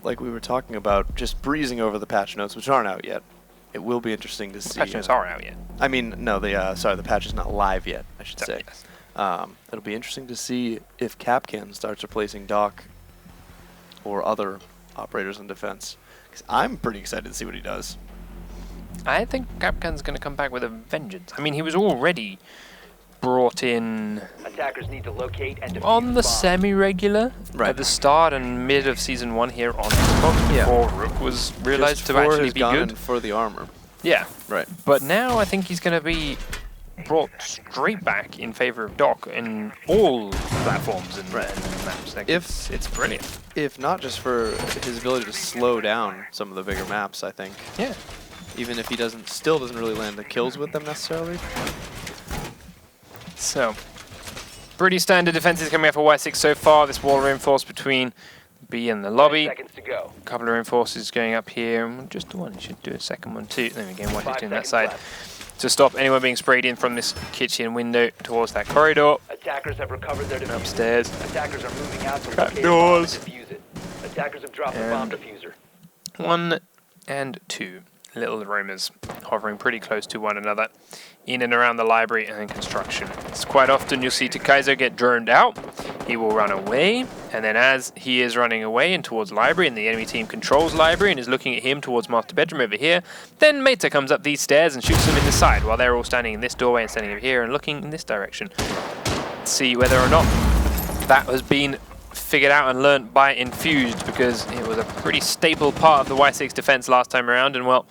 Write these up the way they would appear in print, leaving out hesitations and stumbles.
like we were talking about, just breezing over the patch notes, which aren't out yet. It will be interesting to see. Patch notes are out yet. I mean, no, the patch is not live yet, I should say. Yes. It'll be interesting to see if Capcan starts replacing Doc or other operators in defense. 'Cause I'm pretty excited to see what he does. I think Capcan's going to come back with a vengeance. I mean, he was already brought in Attackers need to locate and on the defuse bomb. semi-regular Right. at the start and mid of Season 1 here on Xbox before Rook was realized Just to for actually his be gun good. and for the armor. Yeah, Right. but now I think he's going to be brought straight back in favor of Doc in all platforms and, Right. and maps. Like If- it's brilliant. If not just for his ability to slow down some of the bigger maps, I think. Yeah. Even if he still doesn't really land the kills with them necessarily. So, pretty standard defenses coming out for WySix so far. This wall reinforced between B and the lobby. 10 seconds to go. A couple of reinforcers going up here, and just the one. He should do a second one too. There we go. One 5 doing that seconds side left. to stop anyone being sprayed in from this kitchen window towards that corridor. Attackers have recovered their diffuser. Upstairs. Attackers are moving out to Trap locate a bomb and doors. defuse it. Attackers have dropped the bomb And- diffuser. 1 and 2 little roamers hovering pretty close to one another in and around the library and construction. It's quite often you'll see Takaizo get droned out. He will run away, and then as he is running away and towards library and the enemy team controls library and is looking at him towards master bedroom over here, then Meta comes up these stairs and shoots them in the side while they're all standing in this doorway and standing over here and looking in this direction. Let's see whether or not that has been figured out and learnt by Infused, because it was a pretty staple part of the WySix defense last time around. And well,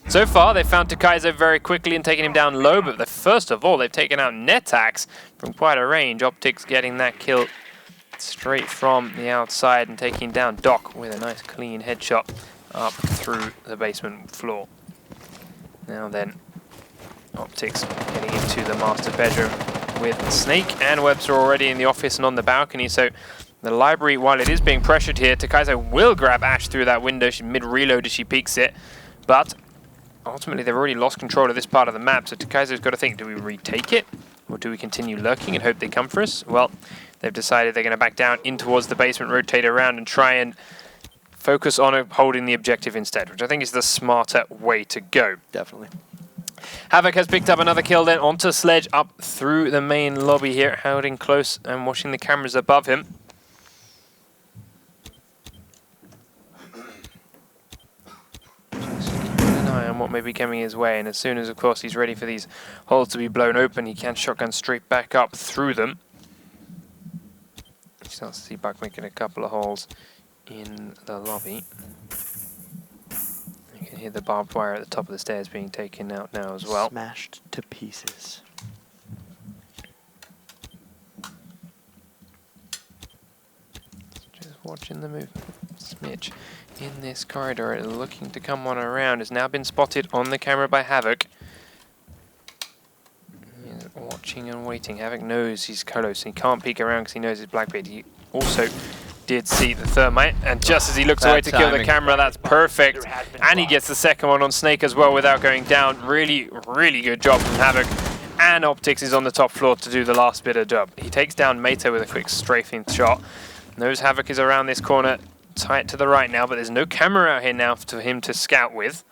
so far they found Takaizo very quickly and taken him down low, but first of all they've taken out Netax from quite a range. Optics getting that kill straight from the outside and taking down Doc with a nice clean headshot up through the basement floor. Now then, Optics getting into the master bedroom with Snake and Webster already in the office and on the balcony, so the library, while it is being pressured here, Takaizo will grab Ash through that window. She mid-reload as she peeks it, but ultimately they've already lost control of this part of the map, so Takaizo's got to think, do we retake it, or do we continue lurking and hope they come for us? Well, they've decided they're going to back down in towards the basement, rotate around, and try and focus on holding the objective instead, which I think is the smarter way to go. Definitely. Havoc has picked up another kill then onto Sledge up through the main lobby here, holding close and watching the cameras above him. Just keeping an eye on what may be coming his way, and as soon as, of course, he's ready for these holes to be blown open, he can shotgun straight back up through them. You start to see Buck making a couple of holes in the lobby. You can hear the barbed wire at the top of the stairs being taken out now as well. Smashed to pieces. Just watching the movement. Smitch in this corridor, looking to come on around, has now been spotted on the camera by Havoc. He's watching and waiting. Havoc knows he's close. He can't peek around because he knows his Blackbeard. He also did see the thermite, and just as he looks away to kill the camera, that's perfect. And he gets the second one on Snake as well without going down. Really, really good job from Havoc. And Optics is on the top floor to do the last bit of job. He takes down Mato with a quick strafing shot. Knows Havoc is around this corner, tight to the right now, but there's no camera out here now for him to scout with.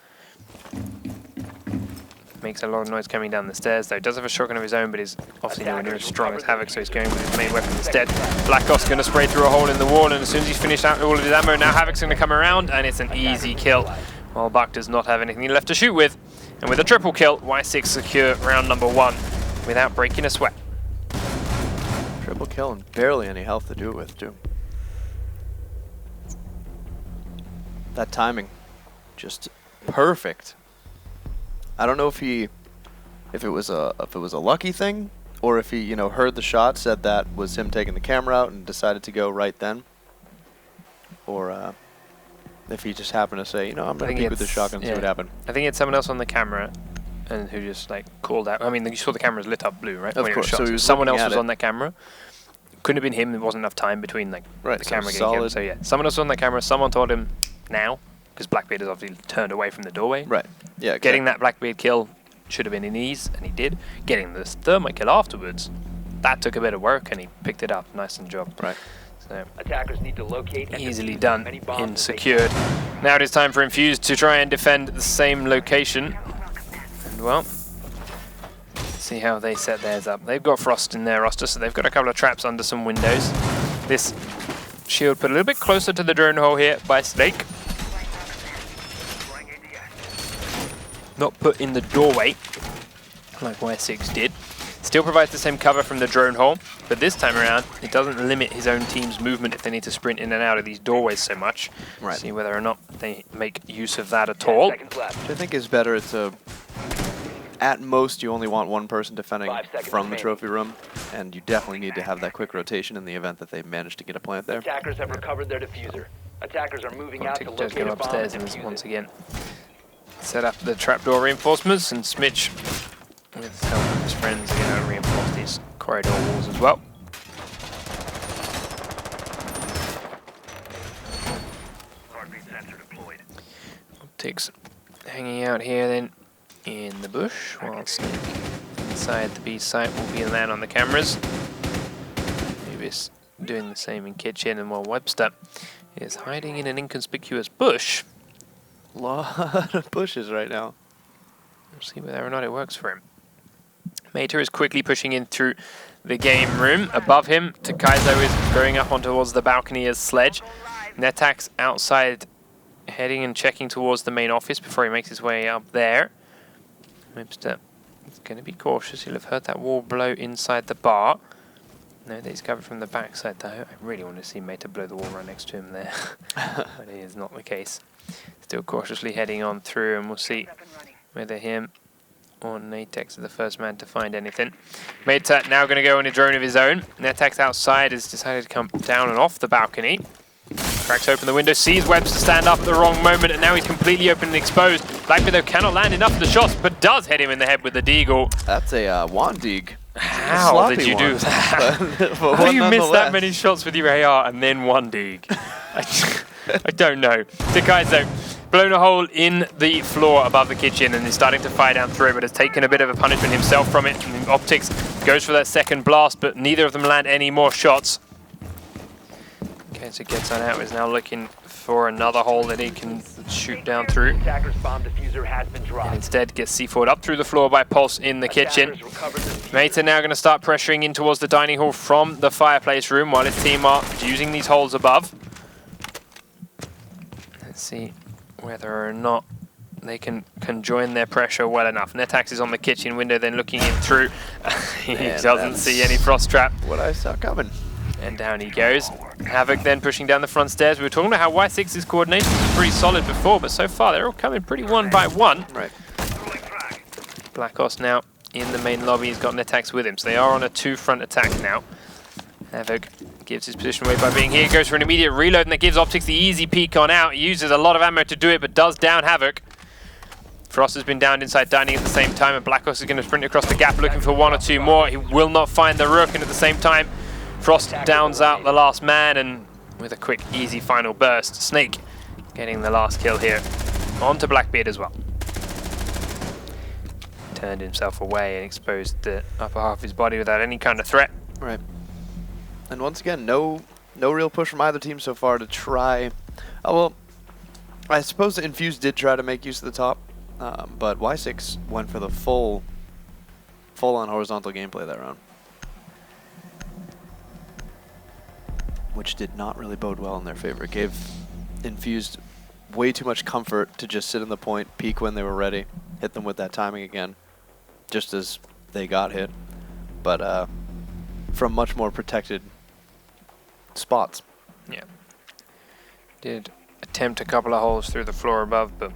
Makes a lot of noise coming down the stairs though. Does have a shotgun of his own, but is obviously nowhere near as strong as Havoc, so he's going with his main weapon instead. Black Ops going to spray through a hole in the wall, and as soon as he's finished out all of his ammo, now Havoc's going to come around, and it's an easy kill. While Buck does not have anything left to shoot with. And with a triple kill, WySix secure round number 1 without breaking a sweat. Triple kill and barely any health to do it with, too. That timing, just perfect. I don't know if it was a lucky thing, or if he, heard the shot, said that was him taking the camera out and decided to go right then, or if he just happened to say, I'm gonna peek with the shotgun and see what happened. I think it's someone else on the camera, and who just called out. I mean, you saw the cameras lit up blue, right? Of when course. It was shot. So he was someone else looking was at on that camera. Couldn't have been him. There wasn't enough time between the so camera getting killed. So yeah, someone else was on that camera. Someone told him now, because Blackbeard has obviously turned away from the doorway. Right. Yeah. Getting that Blackbeard kill should have been in ease, and he did. Getting this thermite kill afterwards, that took a bit of work, and he picked it up. Nice and job. Right. So Attackers need to locate and easily defuse done as many bombs in as they secured. Now it is time for Infused to try and defend the same location. And well, see how they set theirs up. They've got Frost in their roster, so they've got a couple of traps under some windows. This shield put a little bit closer to the drone hole here by Snake. Not put in the doorway like WySix did. Still provides the same cover from the drone hole, but this time around it doesn't limit his own team's movement if they need to sprint in and out of these doorways so much. Right. See whether or not they make use of that at 10 all. seconds left. Which I think is better. It's at most you only want one person defending 5 seconds from the remaining. trophy room, and you definitely need to have that quick rotation in the event that they manage to get a plant there. Attackers have recovered their diffuser. Attackers are moving out to Does locate go a bomb upstairs and and defuse once it. again set up the trapdoor reinforcements, and Smitch, with help of his friends, are going to reinforce these corridor walls as well. Optics hanging out here then in the bush, while Snake inside the B site will be land on the cameras. Maybe's doing the same in kitchen, and while Webster is hiding in an inconspicuous bush. A lot of bushes right now. We'll see whether or not it works for him. Mater is quickly pushing in through the game room. Above him, Takaizo is going up on towards the balcony as Sledge. Netak's outside, heading and checking towards the main office before he makes his way up there. Webster is going to be cautious. He'll have heard that wall blow inside the bar. No, that he's covered from the backside though. I really want to see Mater blow the wall right next to him there. But it is not the case. Still cautiously heading on through, and we'll see whether him or Natex are the first man to find anything. Mater now going to go on a drone of his own. Netex outside has decided to come down and off the balcony. Cracks open the window, sees Webster stand up at the wrong moment, and now he's completely open and exposed. Blackbeard though cannot land enough of the shots, but does hit him in the head with the deagle. That's a Wandig. How did you do that? How do you miss that many shots with your AR and then one dig? I don't know. Takaizo blown a hole in the floor above the kitchen and is starting to fire down through it, but has taken a bit of a punishment himself from it. And Optics goes for that second blast, but neither of them land any more shots. Kaiser gets on out, is now looking for another hole that he can shoot down through. Attacker's bomb diffuser has been And dropped. instead gets C4'd up through the floor by Pulse in the kitchen. Attackers recovered the diffuser. Mater now going to start pressuring in towards the dining hall from the fireplace room while his team are using these holes above. Let's see whether or not they can join their pressure well enough. Netax is on the kitchen window, then looking in through. He Man, doesn't that's see any frost trap. What I saw coming. And down he goes. Havoc then pushing down the front stairs. We were talking about how WySix's coordination was pretty solid before, but so far they're all coming pretty one by one. Right. Black Ops now in the main lobby. He's got Netax with him, so they are on a two-front attack now. Havoc gives his position away by being here. Goes for an immediate reload, and that gives Optics the easy peek on out. He uses a lot of ammo to do it, but does down Havoc. Frost has been downed inside dining at the same time, and Black Ops is going to sprint across the gap looking for one or two more. He will not find the Rook, and at the same time, Frost downs out the last man, and with a quick, easy final burst, Snake getting the last kill here. On to Blackbeard as well. Turned himself away and exposed the upper half of his body without any kind of threat. Right. And once again, no real push from either team so far to try. Oh, well, I suppose the Infused did try to make use of the top, but WySix went for the full-on horizontal gameplay that round, which did not really bode well in their favor. It gave Infused way too much comfort to just sit in the point, peek when they were ready, hit them with that timing again, just as they got hit, but from much more protected spots. Yeah. Did attempt a couple of holes through the floor above, but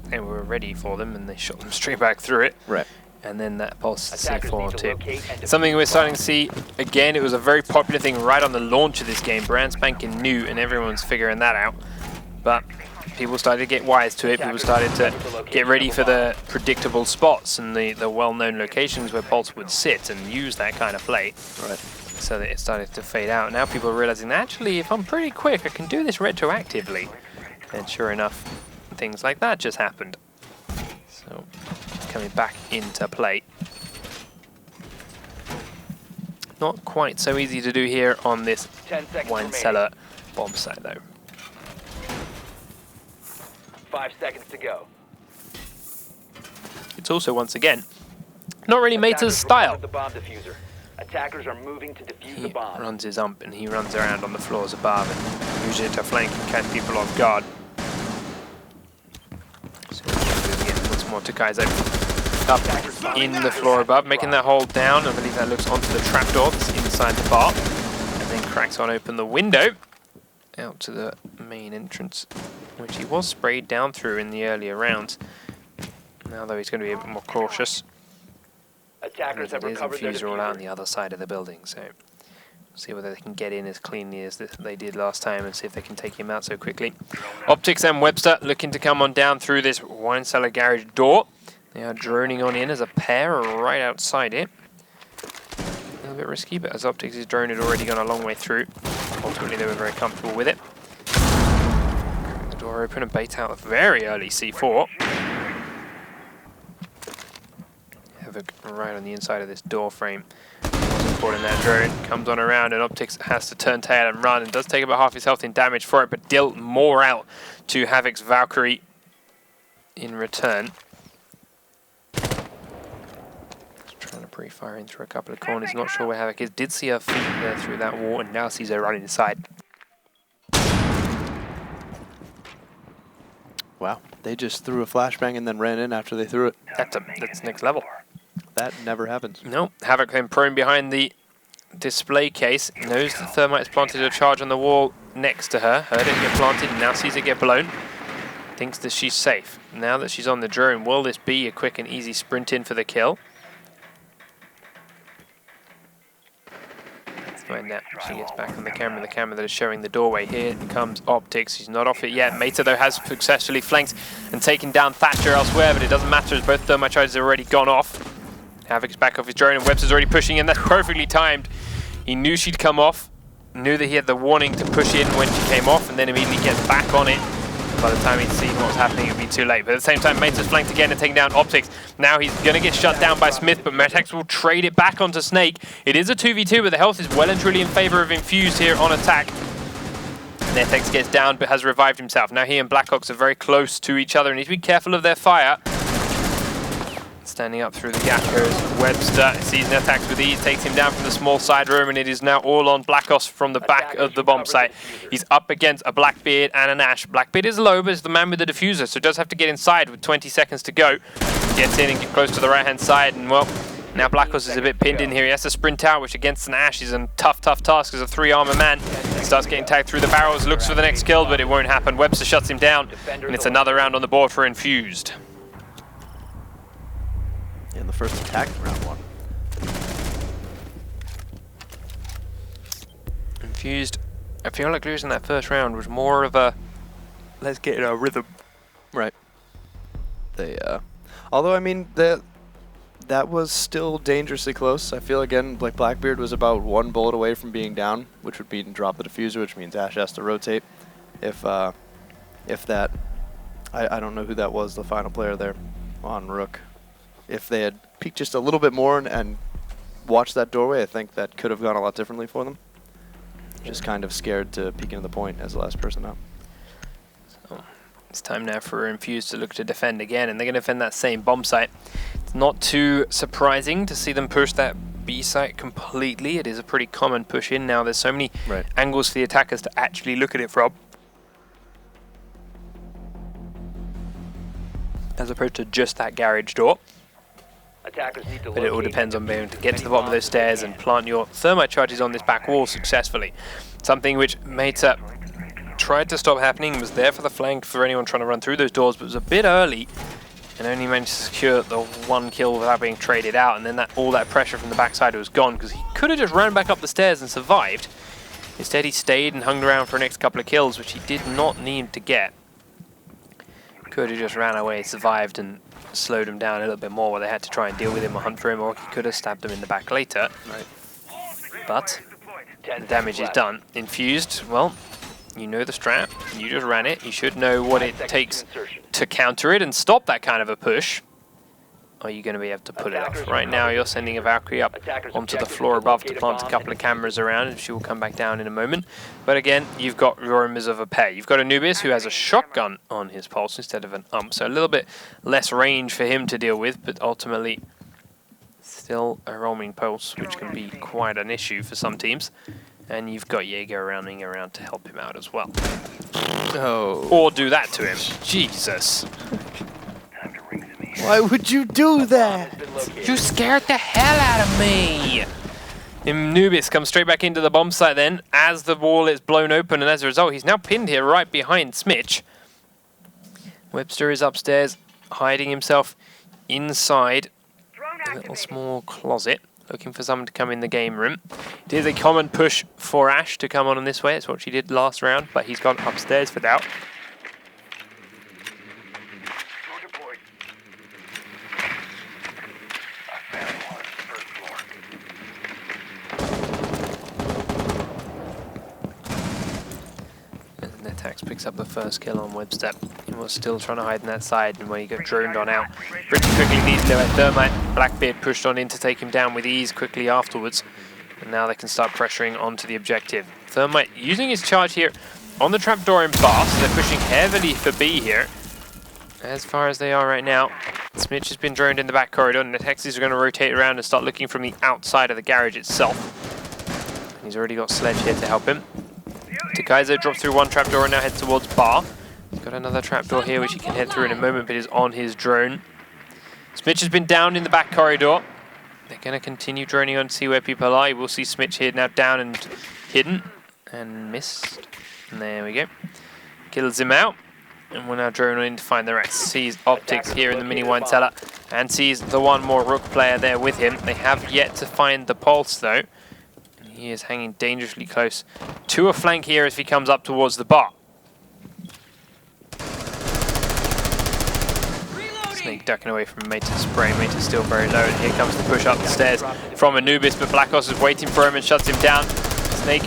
they were ready for them and they shot them straight back through it. Right. And then that pulse Attackers need C4 to too. locate and Something we're defuse starting to bombs. see again. It was a very popular thing right on the launch of this game, brand spanking new, and everyone's figuring that out. But people started to get wise to it. People started to get ready for the predictable spots and the well-known locations where Pulse would sit and use that kind of play. Right. So that it started to fade out. Now people are realizing that actually, if I'm pretty quick, I can do this retroactively. And sure enough, things like that just happened. So it's coming back into play. Not quite so easy to do here on this 10 seconds wine remaining. cellar bomb site, though. 5 seconds to go. It's also, once again, not really Meta's Attackers style. recovered the bomb diffuser. Attackers are moving to defuse He the bomb. runs his ump and he runs around on the floors above and uses it to flank and catch people off guard. So again, once more to Kaizo. Up in the floor above, making that hole down. I believe that looks onto the trapdoor that's inside the bar. And then cracks on open the window out to the main entrance, which he was sprayed down through in the earlier rounds. Now, though, he's going to be a bit more cautious. Attackers have It is recovered their infused all out on diffuser. the other side of the building, so see whether they can get in as cleanly as they did last time and see if they can take him out so quickly. Optics and Webster looking to come on down through this wine cellar garage door. They are droning on in as a pair right outside it. A little bit risky, but as Optics' drone had already gone a long way through, ultimately they were very comfortable with it. The door open and bait out a very early C4. Havoc right on the inside of this door frame. Wasn't caught in that drone. Comes on around and Optics has to turn tail and run and does take about half his health in damage for it, but dealt more out to Havoc's Valkyrie in return. Just trying to pre-fire in through a couple of corners. Not sure where Havoc is. Did see her feet there through that wall and now sees her running inside. Wow, they just threw a flashbang and then ran in after they threw it. That's next level. That never happens. No, Havoc then prone behind the display case. Knows the Thermite's planted a charge on the wall next to her. Heard it get planted, now sees it get blown. Thinks that she's safe. Now that she's on the drone, will this be a quick and easy sprint in for the kill? Let's find out. She gets back on the camera that is showing the doorway. Here comes Optics. She's not off it yet. Meta, though, has successfully flanked and taken down Thatcher elsewhere, but it doesn't matter as both Thermite charges have already gone off. Havoc's back off his drone and Webster's already pushing in. That's perfectly timed. He knew she'd come off, knew that he had the warning to push in when she came off, and then immediately gets back on it. By the time he'd seen what was happening, it would be too late. But at the same time, Meta's flanked again and taking down Optics. Now he's going to get shut down by Smith, but Metex will trade it back onto Snake. It is a 2v2, but the health is well and truly in favor of Infused here on attack. Metex gets down, but has revived himself. Now he and Blackhawks are very close to each other and need to be careful of their fire. Standing up through the gap goes Webster. Sees Netax with ease, takes him down from the small side room, and it is now all on Blackhawks from the back of the bomb site. He's up against a Blackbeard and an Ash. Blackbeard is low, but is the man with the diffuser, so does have to get inside with 20 seconds to go. Gets in and gets close to the right-hand side, and well, now Blackhawks is a bit pinned in here. He has to sprint out, which against an Ash is a tough task as a 3-armor man. He starts getting tagged through the barrels, looks for the next kill, but it won't happen. Webster shuts him down, and it's another round on the board for Infused. In the first attack in round one. Infused, I feel like losing that first round was more of a let's get in our rhythm. Right. They, although I mean that was still dangerously close. I feel again like Blackbeard was about one bullet away from being down, which would be to drop the diffuser, which means Ash has to rotate. If that, I don't know who that was, the final player there on Rook. If they had peeked just a little bit more and watched that doorway, I think that could have gone a lot differently for them. Just kind of scared to peek into the point as the last person out. So it's time now for Infused to look to defend again, and they're going to defend that same bomb site. It's not too surprising to see them push that B site completely. It is a pretty common push in now. There's so many angles for the attackers to actually look at it from, as opposed to just that garage door. But it all depends on being able to get to the bottom of those stairs and plant your thermite charges on this back wall successfully. Something which Meta tried to stop happening, was there for the flank for anyone trying to run through those doors, but was a bit early and only managed to secure the one kill without being traded out, and then all that pressure from the backside was gone because he could have just ran back up the stairs and survived. Instead he stayed and hung around for the next couple of kills, which he did not need to get. Could have just ran away, survived, and slowed him down a little bit more where they had to try and deal with him or hunt for him, or he could have stabbed him in the back later. But the damage is done. Infused, well, you know the strat, you just ran it, you should know what it takes to counter it and stop that kind of a push. are you going to be able to pull it off? Right now, you're sending a Valkyrie up onto the floor above to plant a couple of cameras around, and she will come back down in a moment. But again, you've got roamers of a pair. You've got Anubis, who has a shotgun on his pulse instead of an so a little bit less range for him to deal with, but ultimately still a roaming pulse, which can be quite an issue for some teams. And you've got Jaeger running around to help him out as well. Oh. Or do that to him. Jesus. Why would you do that? You scared the hell out of me! Anubis comes straight back into the bomb site then, as the wall is blown open, and as a result, he's now pinned here right behind Smitch. Webster is upstairs, hiding himself inside a little small closet, looking for someone to come in the game room. It is a common push for Ash to come on this way. It's what she did last round, but he's gone upstairs for that. Picks up the first kill on Webster. He was still trying to hide in that side, and when he got droned on out pretty quickly, these Thermite, Blackbeard pushed on in to take him down with ease quickly afterwards, and now they can start pressuring onto the objective. Thermite using his charge here on the trapdoor in Bass. They're pushing heavily for B here, as far as they are right now. Smitch has been droned in the back corridor, and the Texas are going to rotate around and start looking from the outside of the garage itself. He's already got Sledge here to help him. Kaiser drops through one trapdoor and now heads towards Bar. He's got another trapdoor here which he can head through in a moment, but is on his drone. Smitch has been down in the back corridor. They're going to continue droning on to see where people are. We'll see Smitch here now down and hidden. And missed. And there we go. Kills him out. And we're now droning in to find the rest. Sees Optics here in the mini wine cellar. And sees the one more Rook player there with him. They have yet to find the Pulse though. He is hanging dangerously close to a flank here as he comes up towards the bar. Snake ducking away from Mate's spray. Mate is still very low, and here comes the push up the stairs from Anubis, but Blackos is waiting for him and shuts him down. Snake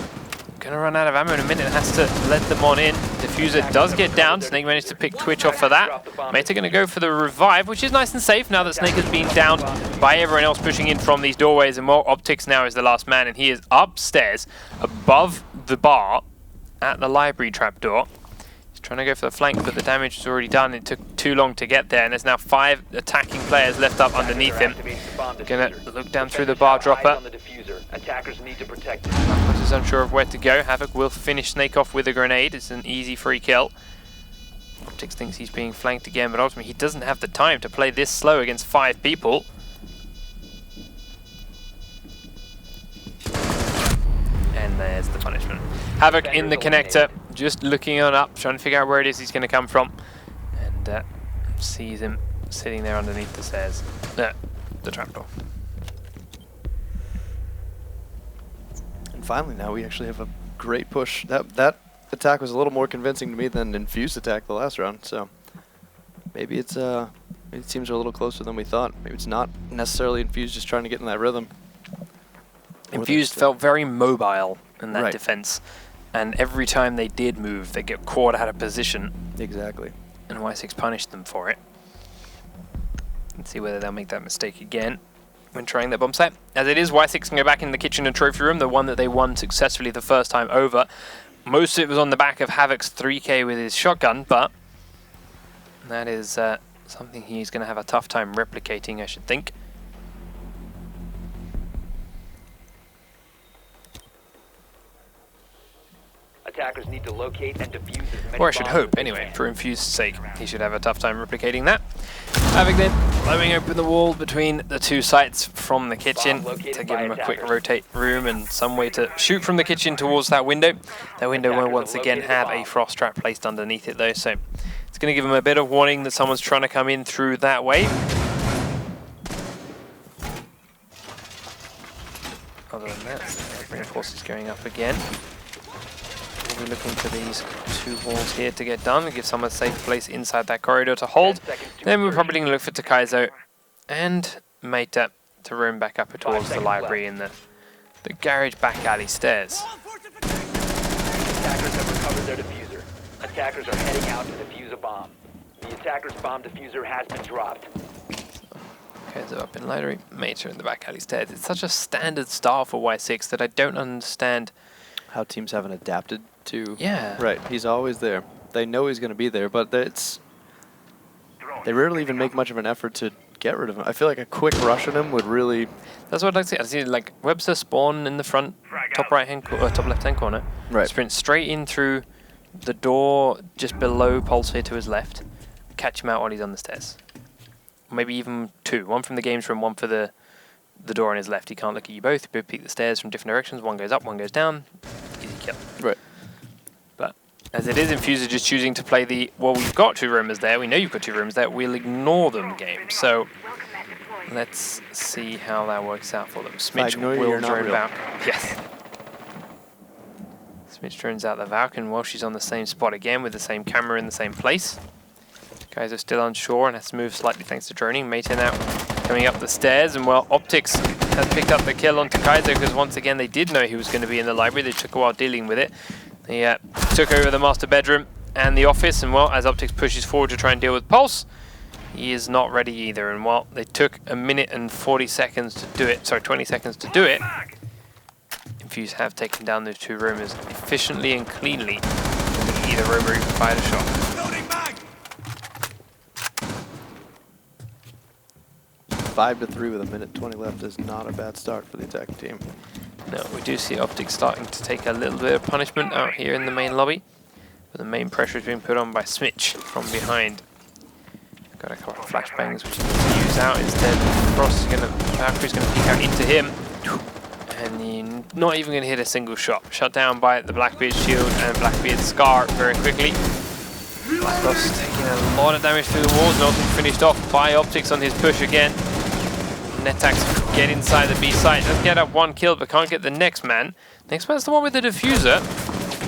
gonna run out of ammo in a minute and has to let them on in. Diffuser does get down. Snake managed to pick Twitch off for that. Mate are going to go for the revive, which is nice and safe now that Snake has been downed by everyone else pushing in from these doorways. And more Optics now is the last man, and he is upstairs above the bar at the library trapdoor. He's trying to go for the flank, but the damage is already done. It took too long to get there, and there's now 5 attacking players left up underneath him. Gonna look down through the bar dropper. Attackers need to protect it. Blackos is unsure of where to go. Havoc will finish Snake off with a grenade. It's an easy free kill. Optics thinks he's being flanked again, but ultimately he doesn't have the time to play this slow against 5 people. And there's the punishment. Havoc in the connector, just looking on up, trying to figure out where it is he's going to come from. And sees him sitting there underneath the stairs. The trapdoor. And finally, now we actually have a great push. That attack was a little more convincing to me than infused attack the last round. So maybe it seems a little closer than we thought. Maybe it's not necessarily infused, just trying to get in that rhythm. Infused felt very mobile in that defense, and every time they did move, they get caught out of position. Exactly. And WySix punished them for it. Let's see whether they'll make that mistake again when trying their bomb site. As it is, WySix can go back in the kitchen and trophy room, the one that they won successfully the first time over. Most of it was on the back of Havoc's 3K with his shotgun, but that is something he's going to have a tough time replicating, I should think. Attackers need to locate and defuse as many Or I should bombs hope, as they anyway, can. for Infused's sake. He should have a tough time replicating that. Havoc then blowing open the wall between the 2 sites from the kitchen to give him a quick rotate room and some way to shoot from the kitchen towards that window. That window will once again have a frost trap placed underneath it though, so it's going to give him a bit of warning that someone's trying to come in through that way. Other than that, reinforcements going up again. We're looking for these 2 walls here to get done and give someone a safe place inside that corridor to hold. Then we're probably going to look for Takaizo and Meita to roam back up towards the library in the garage back alley stairs. Attackers have recovered their diffuser. Attackers are heading out to defuse a bomb. The attacker's bomb diffuser has been dropped. Kaizo up in library, Mater in the back alley stairs. It's such a standard style for WySix that I don't understand how teams haven't adapted to. Yeah. Right, he's always there. They know he's going to be there, but they rarely even make much of an effort to get rid of him. I feel like a quick rush on him would really... That's what I'd like to see. I'd see like Webster spawn in the front, top left hand corner. Right. Sprint straight in through the door just below Pulse here to his left. Catch him out while he's on the stairs. Maybe even two. One from the games room, one for the door on his left. He can't look at you both. You both peek the stairs from different directions. One goes up, one goes down. Easy kill. Right. But as it is, Infused just choosing to play the, well, we've got two roomers there. We know you've got two roomers there. We'll ignore them game. So let's see how that works out for them. Smitch will drone Valk. Yes. Smitch drones out the Valken while she's on the same spot again with the same camera in the same place. Guys are still unsure and has to move slightly thanks to droning. Mate now coming up the stairs, and well, Optics has picked up the kill onto Kaizo because once again they did know he was going to be in the library. They took a while dealing with it. They took over the master bedroom and the office, and well, as Optics pushes forward to try and deal with Pulse, he is not ready either. And while they took a minute and 40 seconds to do it, sorry, 20 seconds to do it, Infused have taken down those two roomers efficiently and cleanly. Either roomer even fired a shot. 5-3 with a minute 20 left is not a bad start for the attacking team. No, we do see Optics starting to take a little bit of punishment out here in the main lobby. But the main pressure is being put on by Smitch from behind. Got a couple of flashbangs which he needs to use out instead. Frost is going to, Valkyrie's going to peek out into him. And he's not even going to hit a single shot. Shut down by the Blackbeard shield and Blackbeard Scar very quickly. Blackbeard's taking a lot of damage through the walls. Nothing finished off by Optics on his push again. Netax get inside the B site. Doesn't get up one kill, but can't get the next man. Next man's the one with the diffuser.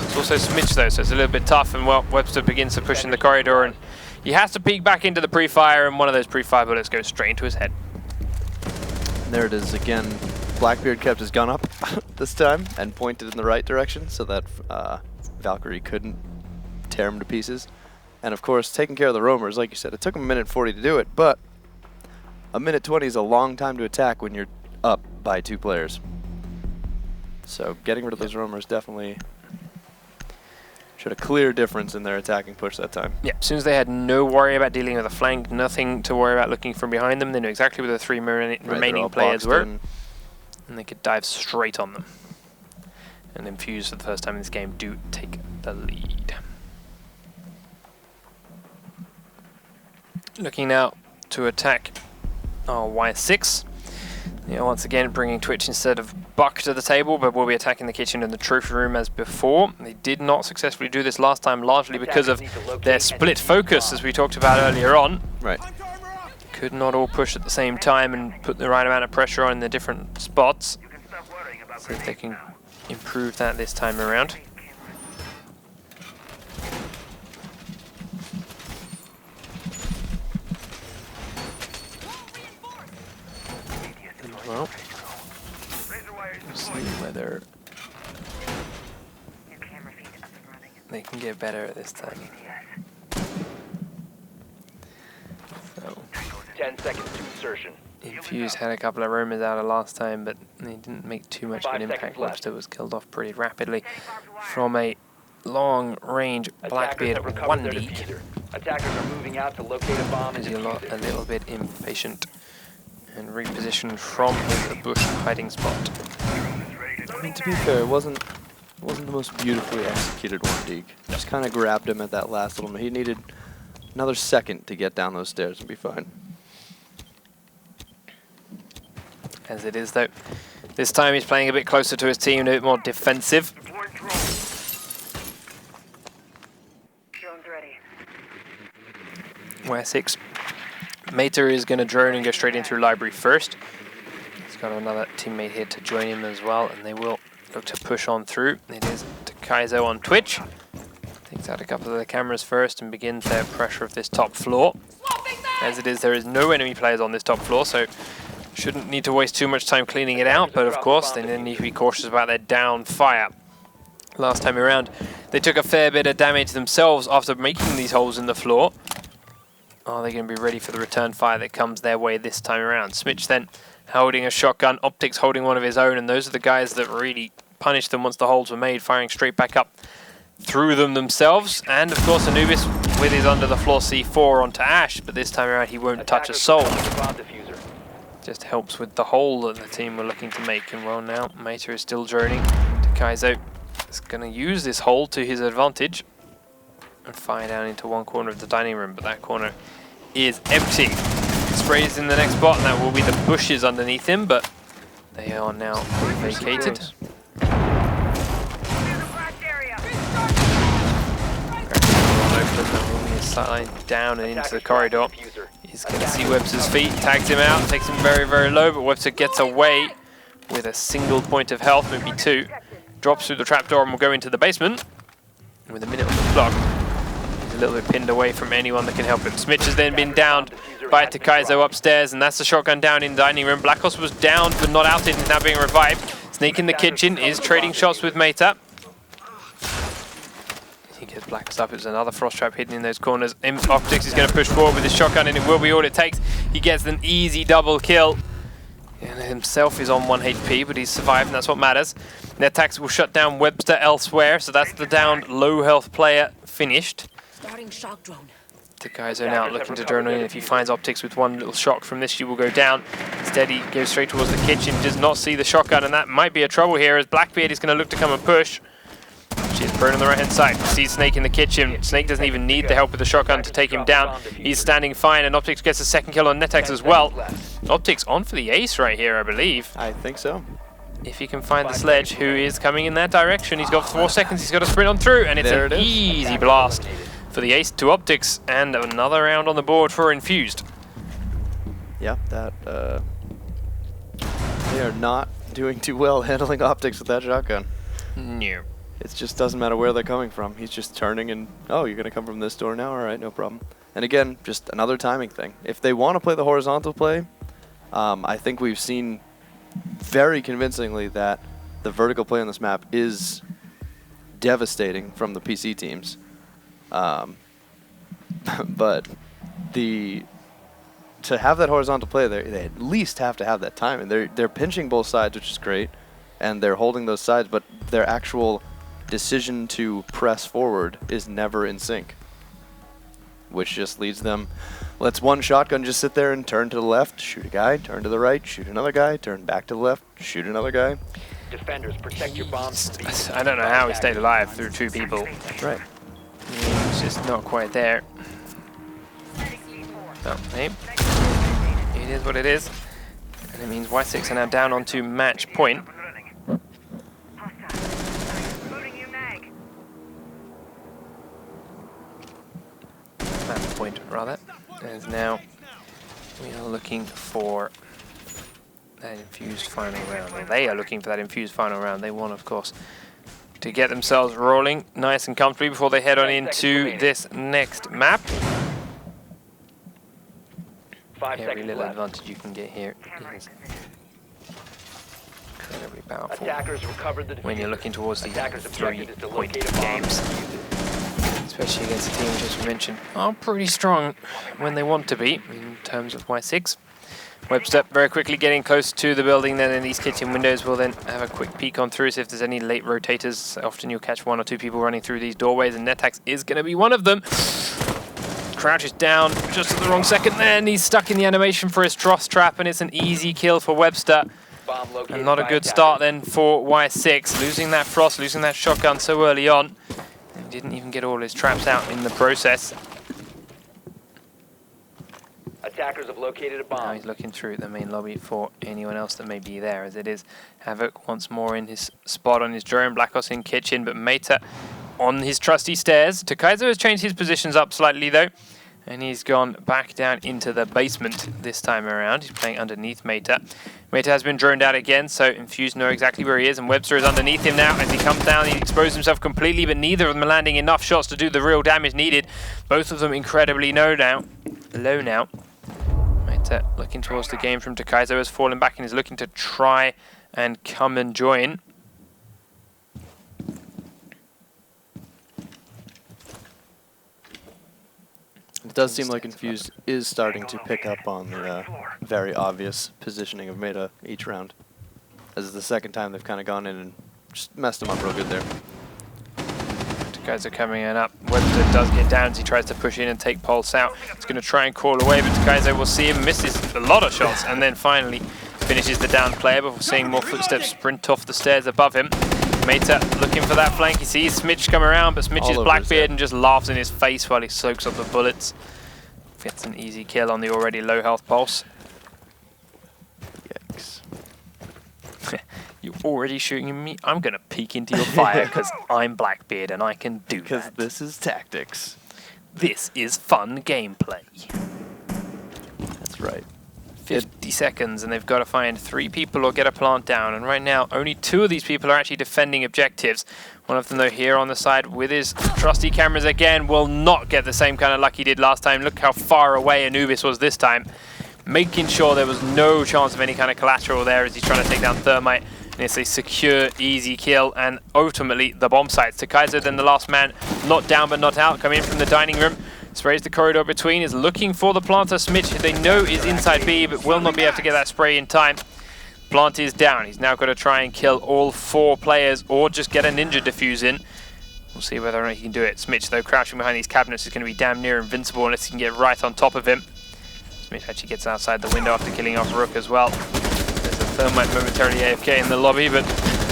It's also Smitch though, so it's a little bit tough. And well, Webster begins to push in the corridor, and he has to peek back into the pre-fire, and one of those pre-fire bullets goes straight into his head. There it is again. Blackbeard kept his gun up this time and pointed in the right direction so that Valkyrie couldn't tear him to pieces. And of course, taking care of the roamers, like you said, it took him a minute 40 to do it, but a minute 20 is a long time to attack when you're up by 2 players. So getting rid of those roamers definitely showed a clear difference in their attacking push that time. Yeah, as soon as they had no worry about dealing with a flank, nothing to worry about looking from behind them, they knew exactly where the 3 remaining players were. And they could dive straight on them. And Infused for the first time in this game do take the lead. Looking now to attack our WySix. Once again bringing Twitch instead of Buck to the table, but we'll be attacking the kitchen and the trophy room as before. They did not successfully do this last time, largely because of their split focus, as we talked about earlier on. Right. Could not all push at the same time and put the right amount of pressure on the different spots. See if they can improve that this time around. Well, we'll see whether they can get better at this time. So, 10 seconds to insertion. Infused had a couple of roamers out of last time, but they didn't make too much of an impact. Webster was killed off pretty rapidly from a long-range Blackbeard 1D. Attackers are moving out to locate a bomb and defuse it. A little bit impatient and repositioned from the bush hiding spot. I mean, to be fair, it wasn't the most beautifully executed one, Deke. Just kind of grabbed him at that last little minute. He needed another second to get down those stairs and be fine. As it is, though, this time he's playing a bit closer to his team, a bit more defensive. WySix. Mater is going to drone and go straight in through library first. He's got another teammate here to join him as well, and they will look to push on through. It is to Kaizo on Twitch. Takes out a couple of the cameras first and begins their pressure of this top floor. As it is, there is no enemy players on this top floor, so shouldn't need to waste too much time cleaning it out, but of course they need to be cautious about their down fire. Last time around, they took a fair bit of damage themselves after making these holes in the floor. are they going to be ready for the return fire that comes their way this time around? Smitch then holding a shotgun, Optics holding one of his own, and those are the guys that really punished them once the holes were made, firing straight back up through them themselves. And of course Anubis with his under the floor C4 onto Ash, but this time around he won't touch a soul. Just helps with the hole that the team were looking to make. And well, now Meta is still droning. Kaizo is going to use this hole to his advantage and fire down into one corner of the dining room, but that corner is empty. Sprays in the next spot, and that will be the bushes underneath him, but they are now vacated. Sideline down and into the corridor. He's going to see Webster's feet, tags him out, takes him very, very low, but Webster gets away with a single point of health, maybe two. Drops through the trapdoor and will go into the basement. And with a minute on the clock, he's a little bit pinned away from anyone that can help him. Smitch has then been downed by Takaizo upstairs, and that's the shotgun down in the dining room. Black Horse was downed but not out, and is now being revived. Snake in the kitchen is trading shots with Meta. He gets Black up. It's another frost trap hidden in those corners. Optics is going to push forward with his shotgun, and it will be all it takes. He gets an easy double kill. And himself is on 1 HP, but he's survived, and that's what matters. The attacks will shut down Webster elsewhere, so that's the downed low health player finished. Starting shock drone. Takaizo now looking to drone in. If he finds Optics with one little shock from this, she will go down. Instead, he goes straight towards the kitchen, does not see the shotgun, and that might be a trouble here as Blackbeard is going to look to come and push. She is prone on the right-hand side. Sees Snake in the kitchen. Snake doesn't even need the help with the shotgun to take him down. He's standing fine, and Optics gets a second kill on Netax as well. Optics on for the ace right here, I believe. I think so. If he can find the Sledge, who is coming in that direction. He's got 4 seconds. He's got to sprint on through, and it's an easy blast for the ace to Optics, and another round on the board for Infused. Yeah, that they are not doing too well handling Optics with that shotgun. No. It just doesn't matter where they're coming from. He's just turning and, oh, you're going to come from this door now? All right, no problem. And again, just another timing thing. If they want to play the horizontal play, I think we've seen very convincingly that the vertical play on this map is devastating from the PC teams. But to have that horizontal play, they at least have to have that timing. They're pinching both sides, which is great, and they're holding those sides, but their actual decision to press forward is never in sync, which just leads them, lets one shotgun just sit there and turn to the left, shoot a guy, turn to the right, shoot another guy, turn back to the left, shoot another guy. Defenders, protect your bombs. I don't know how he stayed alive through 2 people. That's right. It's just not quite there. Oh, hey. It is what it is. And it means WySix are now down onto match point. Match point, rather. As now we are looking for that infused final round. Well, they are looking for that infused final round. They want, of course, to get themselves rolling nice and comfortably before they head on into this next map. Every little advantage you can get here is incredibly powerful when you're looking towards these 3-point games, especially against a team which, as we mentioned, are pretty strong when they want to be in terms of WySix. Webster very quickly getting close to the building, then in these kitchen windows we'll then have a quick peek on through, see if there's any late rotators. Often you'll catch 1 or 2 people running through these doorways, and Netax is going to be one of them. Crouches down just at the wrong second there, and he's stuck in the animation for his frost trap, and it's an easy kill for Webster. And not a good start then for WySix, losing that frost, losing that shotgun so early on. And didn't even get all his traps out in the process. Attackers have located a bomb. Now he's looking through the main lobby for anyone else that may be there, as it is Havoc once more in his spot on his drone, Black Ops in kitchen, but Meta on his trusty stairs. Takaizo has changed his positions up slightly though, and he's gone back down into the basement this time around. He's playing underneath Meta. Meta has been droned out again, so Infused know exactly where he is, and Webster is underneath him now. As he comes down, he exposed himself completely, but neither of them are landing enough shots to do the real damage needed. Both of them incredibly low now. Meta looking towards the game from Takaizo, has fallen back and is looking to try and come and join. It does seem like Infused is starting to pick up on the very obvious positioning of meta each round. This is the second time they've kind of gone in and just messed them up real good there. Guys are coming in up. Webster does get down as he tries to push in and take Pulse out. He's going to try and call away, but Takaizo will see him, misses a lot of shots, and then finally finishes the down player before seeing more footsteps sprint off the stairs above him. Meta looking for that flank. He sees Smitch come around, but Smitch is Blackbeard and just laughs in his face while he soaks up the bullets. Gets an easy kill on the already low health Pulse. Yikes. You're already shooting at me? I'm going to peek into your fire because I'm Blackbeard and I can do that. Because this is tactics. This is fun gameplay. That's right. 50 seconds and they've got to find 3 people or get a plant down. And right now, only 2 of these people are actually defending objectives. One of them, though, here on the side with his trusty cameras again, will not get the same kind of luck he did last time. Look how far away Anubis was this time. Making sure there was no chance of any kind of collateral there as he's trying to take down Thermite. And it's a secure, easy kill, and ultimately the bomb sites. Takaizo, then the last man, not down but not out, coming in from the dining room. Sprays the corridor between, is looking for the planter. Smitch, they know is inside B, but will not be able to get that spray in time. Plant is down. He's now got to try and kill all 4 players, or just get a ninja defuse in. We'll see whether or not he can do it. Smitch, though, crouching behind these cabinets, is going to be damn near invincible unless he can get right on top of him. Smitch actually gets outside the window after killing off Rook as well. There's a Thermite momentarily AFK in the lobby, but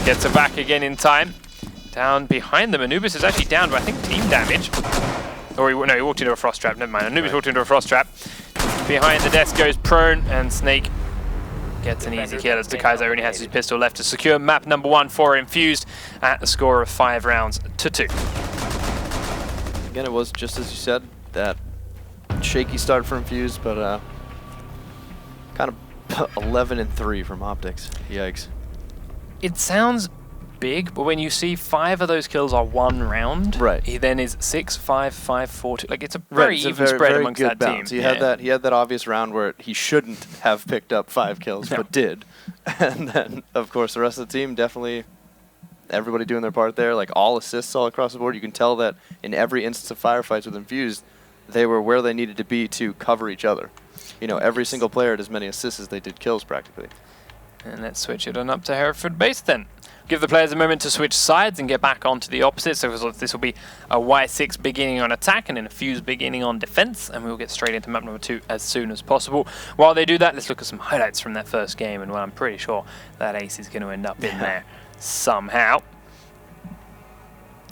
gets it back again in time. Down behind them, Anubis is actually down by, I think, team damage. Or no, he walked into a frost trap, never mind. Anubis walked into a frost trap. Behind the desk goes prone, and Snake gets an easy kill as Takaizo only has his pistol left to secure map number 1 for Infused at the score of 5 rounds to 2. Again, it was just as you said, that shaky start for Infused, but kind of 11-3 from Optics. Yikes. It sounds big, but when you see 5 of those kills are 1 round, right? He then is 6, 5, 5, 4, 2. Like, it's a very even spread very amongst good that balance. team. He had that obvious round where he shouldn't have picked up 5 kills, but did. And then, of course, the rest of the team definitely, everybody doing their part there, like all assists all across the board. You can tell that in every instance of firefights with Infused, they were where they needed to be to cover each other. You know, every single player had as many assists as they did kills practically. And let's switch it on up to Hereford base then. Give the players a moment to switch sides and get back onto the opposite. So this will be a WySix beginning on attack and an Infused beginning on defense. And we'll get straight into map number 2 as soon as possible. While they do that, let's look at some highlights from that first game. And well, I'm pretty sure that ace is going to end up in there somehow.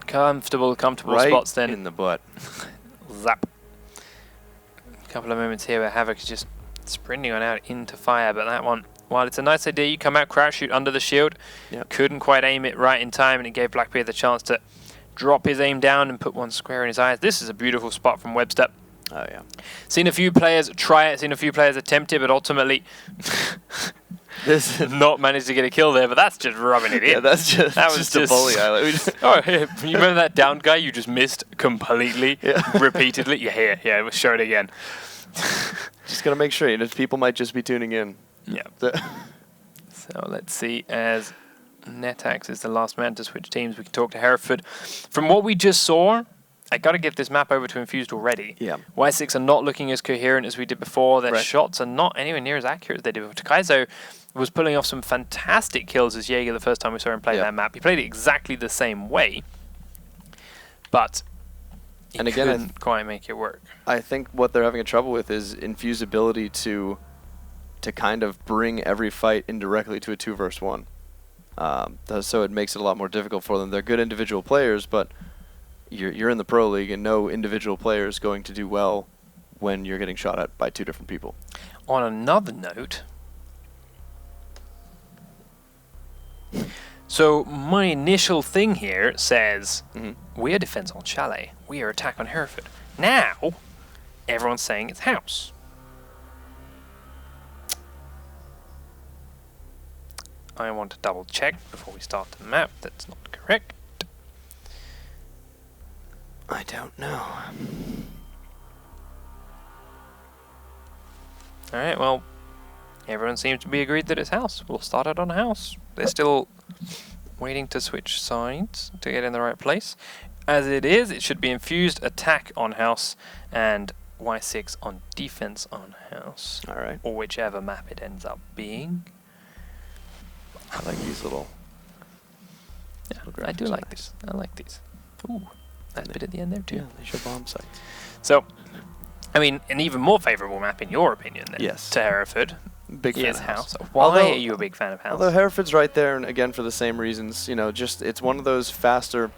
Comfortable right spots then. in the butt. Zap. A couple of moments here where Havoc is just sprinting on out into fire, but that one, while it's a nice idea, you come out, crouch, shoot under the shield. Yep. Couldn't quite aim it right in time, and it gave Blackbeard the chance to drop his aim down and put one square in his eyes. This is a beautiful spot from Webster. Oh, yeah. Seen a few players try it, seen a few players attempt it, but ultimately not managed to get a kill there, but that's just rubbing it in. Yeah, that's just, that was just a bully highlight. Oh, yeah. You remember that down guy you just missed completely, repeatedly? Yeah, we'll show it again. Just got to make sure, people might just be tuning in. Yeah. So let's see, as Netax is the last man to switch teams, we can talk to Hereford. From what we just saw, I got to give this map over to Infused already. Yeah. WySix are not looking as coherent as we did before. Their shots are not anywhere near as accurate as they did before. Takaizo was pulling off some fantastic kills as Jaeger the first time we saw him play that map. He played it exactly the same way, but he couldn't quite make it work. I think what they're having trouble with is Infuse's ability to kind of bring every fight indirectly to a 2 versus 1. So it makes it a lot more difficult for them. They're good individual players, but you're in the pro league, and no individual player is going to do well when you're getting shot at by 2 different people. On another note, so my initial thing here says we are defense on Chalet, we are attack on Hereford. Now, everyone's saying it's house. I want to double check before we start the map. That's not correct. I don't know. Alright, well, everyone seems to be agreed that it's house. We'll start it on house. They're still waiting to switch sides to get in the right place. As it is, it should be Infused attack on house and WySix on defense on house. All right. Or whichever map it ends up being. I like these little. Yeah, little I do graphics are like nice. this. I like these. Ooh, nice bit at the end there too. Yeah, they show bomb sites. So, I mean, an even more favourable map in your opinion then Yes. to Hereford Big fan is of House. House. Why Although- are you a big fan of House? Although Hereford's right there, and again for the same reasons, you know, just it's one of those faster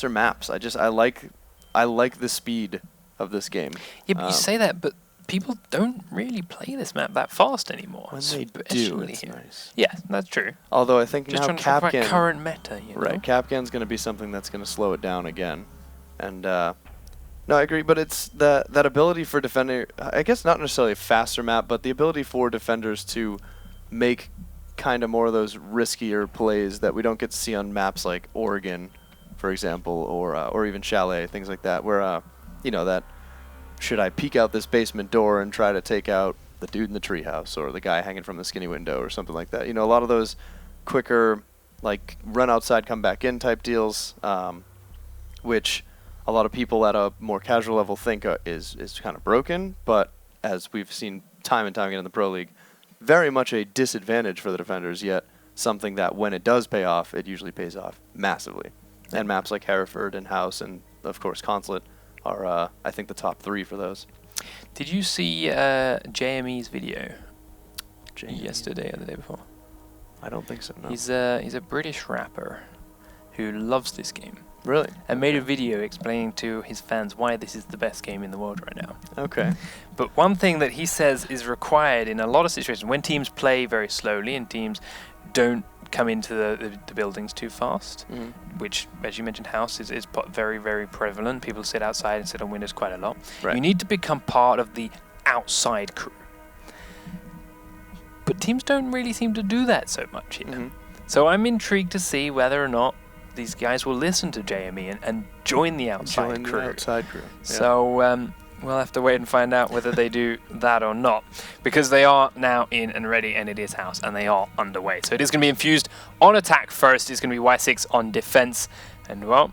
maps. I like the speed of this game. Yeah, but you say that, but people don't really play this map that fast anymore. When they do, especially it's here. nice. Yeah, that's true. Although I think Just now trying to talk about Capcan, current meta, you know? right? Capcan's going to be something that's going to slow it down again, and no, I agree. But it's that ability for defender. I guess not necessarily a faster map, but the ability for defenders to make kind of more of those riskier plays that we don't get to see on maps like Oregon, for example, or even Chalet, things like that, where you know, that should I peek out this basement door and try to take out the dude in the treehouse or the guy hanging from the skinny window or something like that. You know, a lot of those quicker, like, run outside, come back in type deals, which a lot of people at a more casual level think is kind of broken, but as we've seen time and time again in the Pro League, very much a disadvantage for the defenders, yet something that when it does pay off, it usually pays off massively. And maps like Hereford and House and, of course, Consulate are, I think, the top 3 for those. Did you see JME's video JME? yesterday or the day before? I don't think so, no. He's a British rapper who loves this game Really? and made a video explaining to his fans why this is the best game in the world right now. Okay. But one thing that he says is required in a lot of situations when teams play very slowly and teams don't come into the buildings too fast, which, as you mentioned, House is very, very prevalent. People sit outside and sit on windows quite a lot. Right. You need to become part of the outside crew. But teams don't really seem to do that so much here. So I'm intrigued to see whether or not these guys will listen to JME and join the outside crew. outside crew. Yeah. So we'll have to wait and find out whether they do that or not, because they are now in and ready, and it is House, and they are underway. So it is going to be Infused on attack first. It's going to be WySix on defense, and well,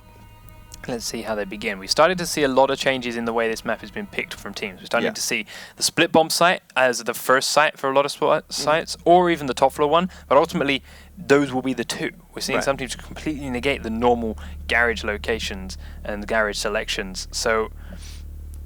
let's see how they begin. We started to see a lot of changes in the way this map has been picked from teams. We're starting to see the split bomb site as the first site for a lot of sites, or even the top floor one, but ultimately those will be the 2. We're seeing some teams completely negate the normal garage locations and garage selections. So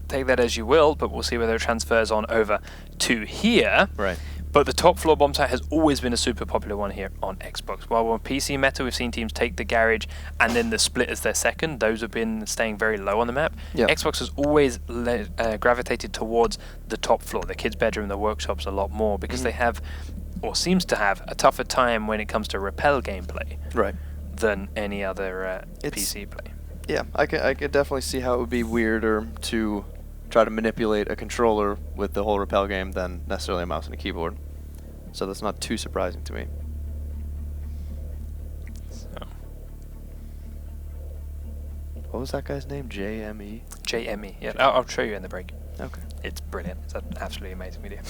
take that as you will, but we'll see whether it transfers on over to here. Right. But the top floor bomb site has always been a super popular one here on Xbox. While on PC meta, we've seen teams take the garage and then the split as their second. Those have been staying very low on the map. Yep. Xbox has always gravitated towards the top floor, the kids' bedroom, the workshops a lot more, because they have, or seems to have, a tougher time when it comes to rappel gameplay than any other PC play. Yeah, I could definitely see how it would be weirder to try to manipulate a controller with the whole rappel game than necessarily a mouse and a keyboard. So that's not too surprising to me. So. What was that guy's name? JME? JME, yeah. I'll show you in the break. Okay. It's brilliant. It's an absolutely amazing video.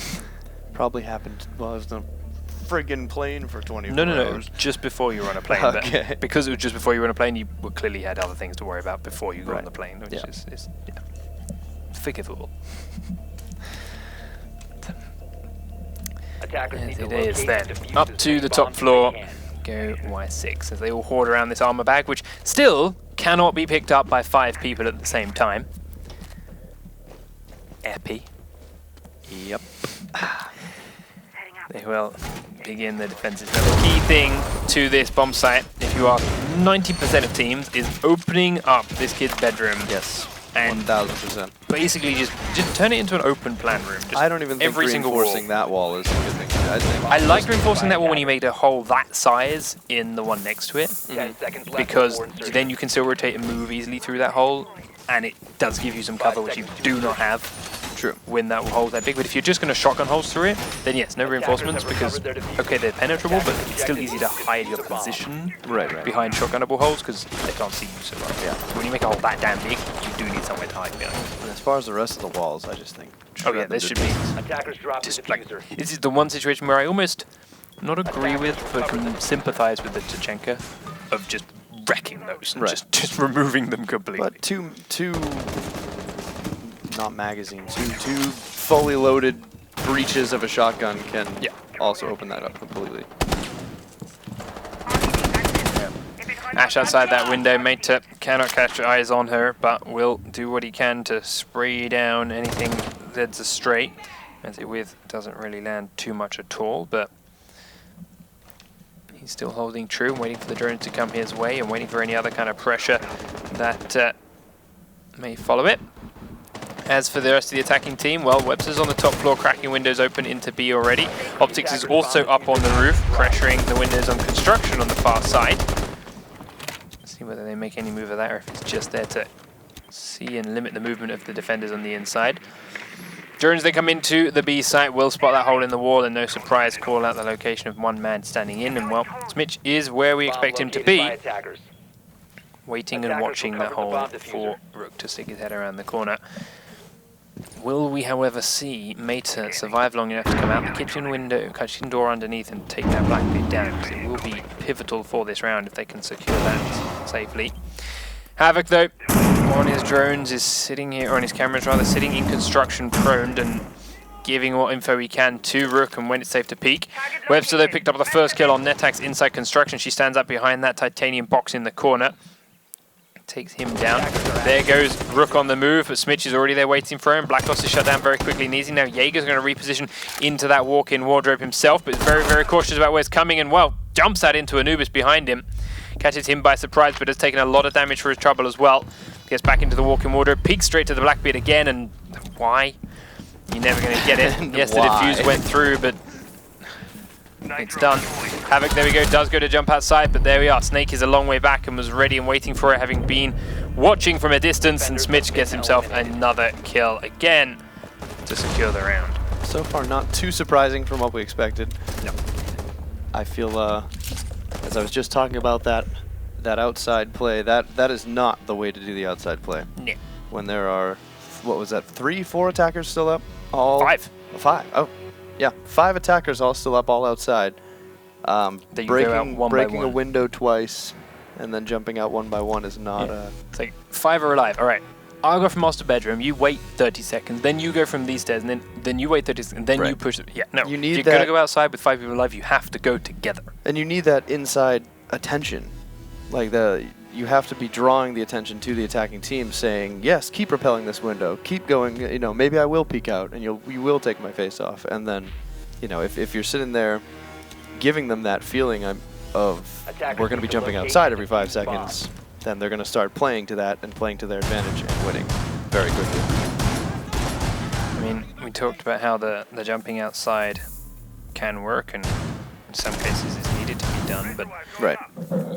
Probably happened while I was on a friggin' plane for 24 No, hours. just before you were on a plane. Okay. But because it was just before you were on a plane, you clearly had other things to worry about before you got on the plane, which is forgivable. Attackers need As to it is locate then. and defuse Up as to many the top bombs as floor they can. go WySix as they all hoard around this armor bag, which still cannot be picked up by 5 people at the same time. Epi. Yep. They will begin the defenses. Now, the key thing to this bomb site, if you are 90% of teams, is opening up this kid's bedroom. Yes. And 1000%. basically just turn it into an open plan room. Just I don't even think every single wall. reinforcing that wall is a good thing to do. I think I like reinforcing that wall when you make a hole that size in the one next to it, 10 seconds left because before insertion. then you can still rotate and move easily through that hole, and it does give you some cover which you do not have True. when that hole is that big. But if you're just going to shotgun holes through it, then yes, no reinforcements, because okay, they're penetrable, but it's still easy to hide your position behind shotgunnable holes because they can't see you so well. Yeah. When you make a hole that damn big, you do need somewhere to hide behind. And as far as the rest of the walls, I just think. Oh yeah, there should be Attackers drop the just like, diffuser. this is the one situation where I almost not agree with, but can sympathize with the Tachenka of just wrecking those and just removing them completely. But two not magazine. Two fully loaded breaches of a shotgun can also open that up completely. Ash outside that window. Mate cannot catch eyes on her, but will do what he can to spray down anything that's astray. As it with doesn't really land too much at all, but he's still holding true and waiting for the drone to come his way and waiting for any other kind of pressure that may follow it. As for the rest of the attacking team, well, Webster's on the top floor, cracking windows open into B already. Optics is also up on the roof, pressuring the windows on construction on the far side. See whether they make any move of that or if it's just there to see and limit the movement of the defenders on the inside. Drones, they come into the B site, will spot that hole in the wall and no surprise call out the location of one man standing in. And well, Smitch is where we expect him to be, waiting and watching that hole for Rook to stick his head around the corner. Will we, however, see Mater survive long enough to come out the kitchen door underneath and take that Blackbeard down? Because it will be pivotal for this round if they can secure that safely. Havoc, though, on his drones is sitting here, or on his cameras rather, sitting in construction prone and giving what info he can to Rook and when it's safe to peek. Webster, though, picked up the first kill on Netax inside construction. She stands up behind that titanium box in the corner. Takes him down. There goes Rook on the move, but Smitch is already there waiting for him. Black Ops is shut down very quickly and easy. Now Jaeger's going to reposition into that walk-in wardrobe himself, but is very, very cautious about where it's coming and, well, jumps that into Anubis behind him. Catches him by surprise, but has taken a lot of damage for his trouble as well. Gets back into the walk-in wardrobe, peeks straight to the Blackbeard again, and why? You're never going to get it. Yes, the defuse went through, but it's done. Havoc, there we go, does go to jump outside, but there we are. Snake is a long way back and was ready and waiting for it, having been watching from a distance, and Smitch gets himself another kill again to secure the round. So far, not too surprising from what we expected. No. I feel, as I was just talking about that outside play, that is not the way to do the outside play. No. When there are, what was that, 3, 4 attackers still up? All 5. 5. Oh, yeah, 5 attackers all still up, all outside. Breaking a window twice and then jumping out one by one is not It's like 5 are alive. All right, I'll go from master bedroom. You wait 30 seconds. Then you go from these stairs, and then you wait 30 seconds. And then you push it. Yeah, no. You need if you're gonna go outside with 5 people alive, you have to go together. And you need that inside attention, like you have to be drawing the attention to the attacking team, saying, yes, keep repelling this window, keep going. You know, maybe I will peek out, and you will take my face off. And then, you know, if you're sitting there, giving them that feeling of we're going to be jumping outside every 5 seconds, then they're going to start playing to that and playing to their advantage and winning very quickly. I mean, we talked about how the jumping outside can work, and in some cases it's needed to be done, but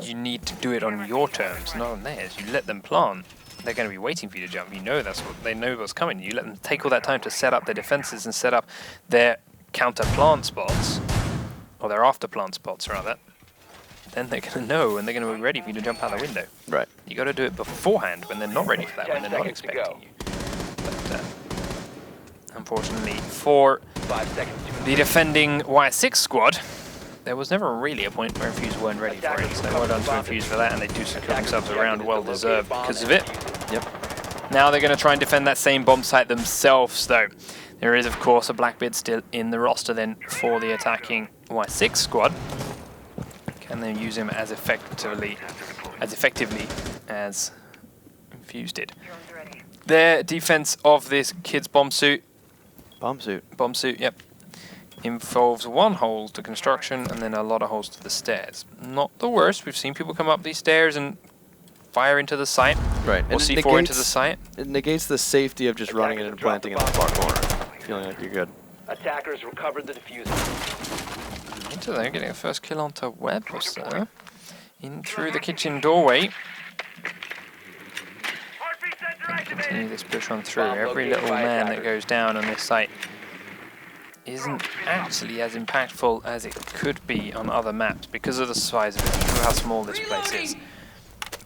you need to do it on your terms, not on theirs. You let them plant. They're going to be waiting for you to jump. You know they know what's coming. You let them take all that time to set up their defenses and set up their counter plant spots, or their after plant spots rather. Then they're going to know and they're going to be ready for you to jump out the window. Right. You got to do it beforehand when they're not ready for that, when they're not expecting you. But unfortunately for the defending WySix squad, there was never really a point where Infused weren't ready for it. So well done to Infused for that, and they do secure themselves a round well deserved because of it. Yep. Now they're going to try and defend that same bomb site themselves, though. There is, of course, a Blackbeard still in the roster then for the attacking WySix squad. Can they use him as effectively as Infused did? Their defense of this kid's bomb suit, yep, involves 1 hole to construction and then a lot of holes to the stairs. Not the worst. We've seen people come up these stairs and fire into the site. Right. Or C4 into the site. It negates the safety of just running in and planting in the far corner, feeling like you're good. Attackers recovered the diffuser. Into there, getting a first kill onto Webster. In through the kitchen doorway. Gonna continue this push on through. Every little man that goes down on this site isn't actually as impactful as it could be on other maps because of the size of it, because of how small this place is.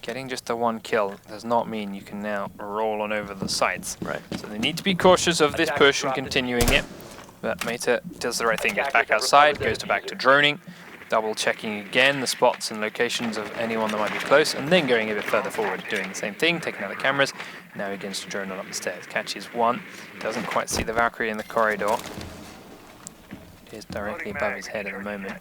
Getting just the 1 kill does not mean you can now roll on over the sites. Right. So they need to be cautious of this push and continuing it. But Mater does the right thing, gets back outside, goes back to droning, double checking again the spots and locations of anyone that might be close, and then going a bit further forward, doing the same thing, taking out the cameras. Now he begins to drone on up the stairs. Catches one, doesn't quite see the Valkyrie in the corridor. It is directly above his head at the moment.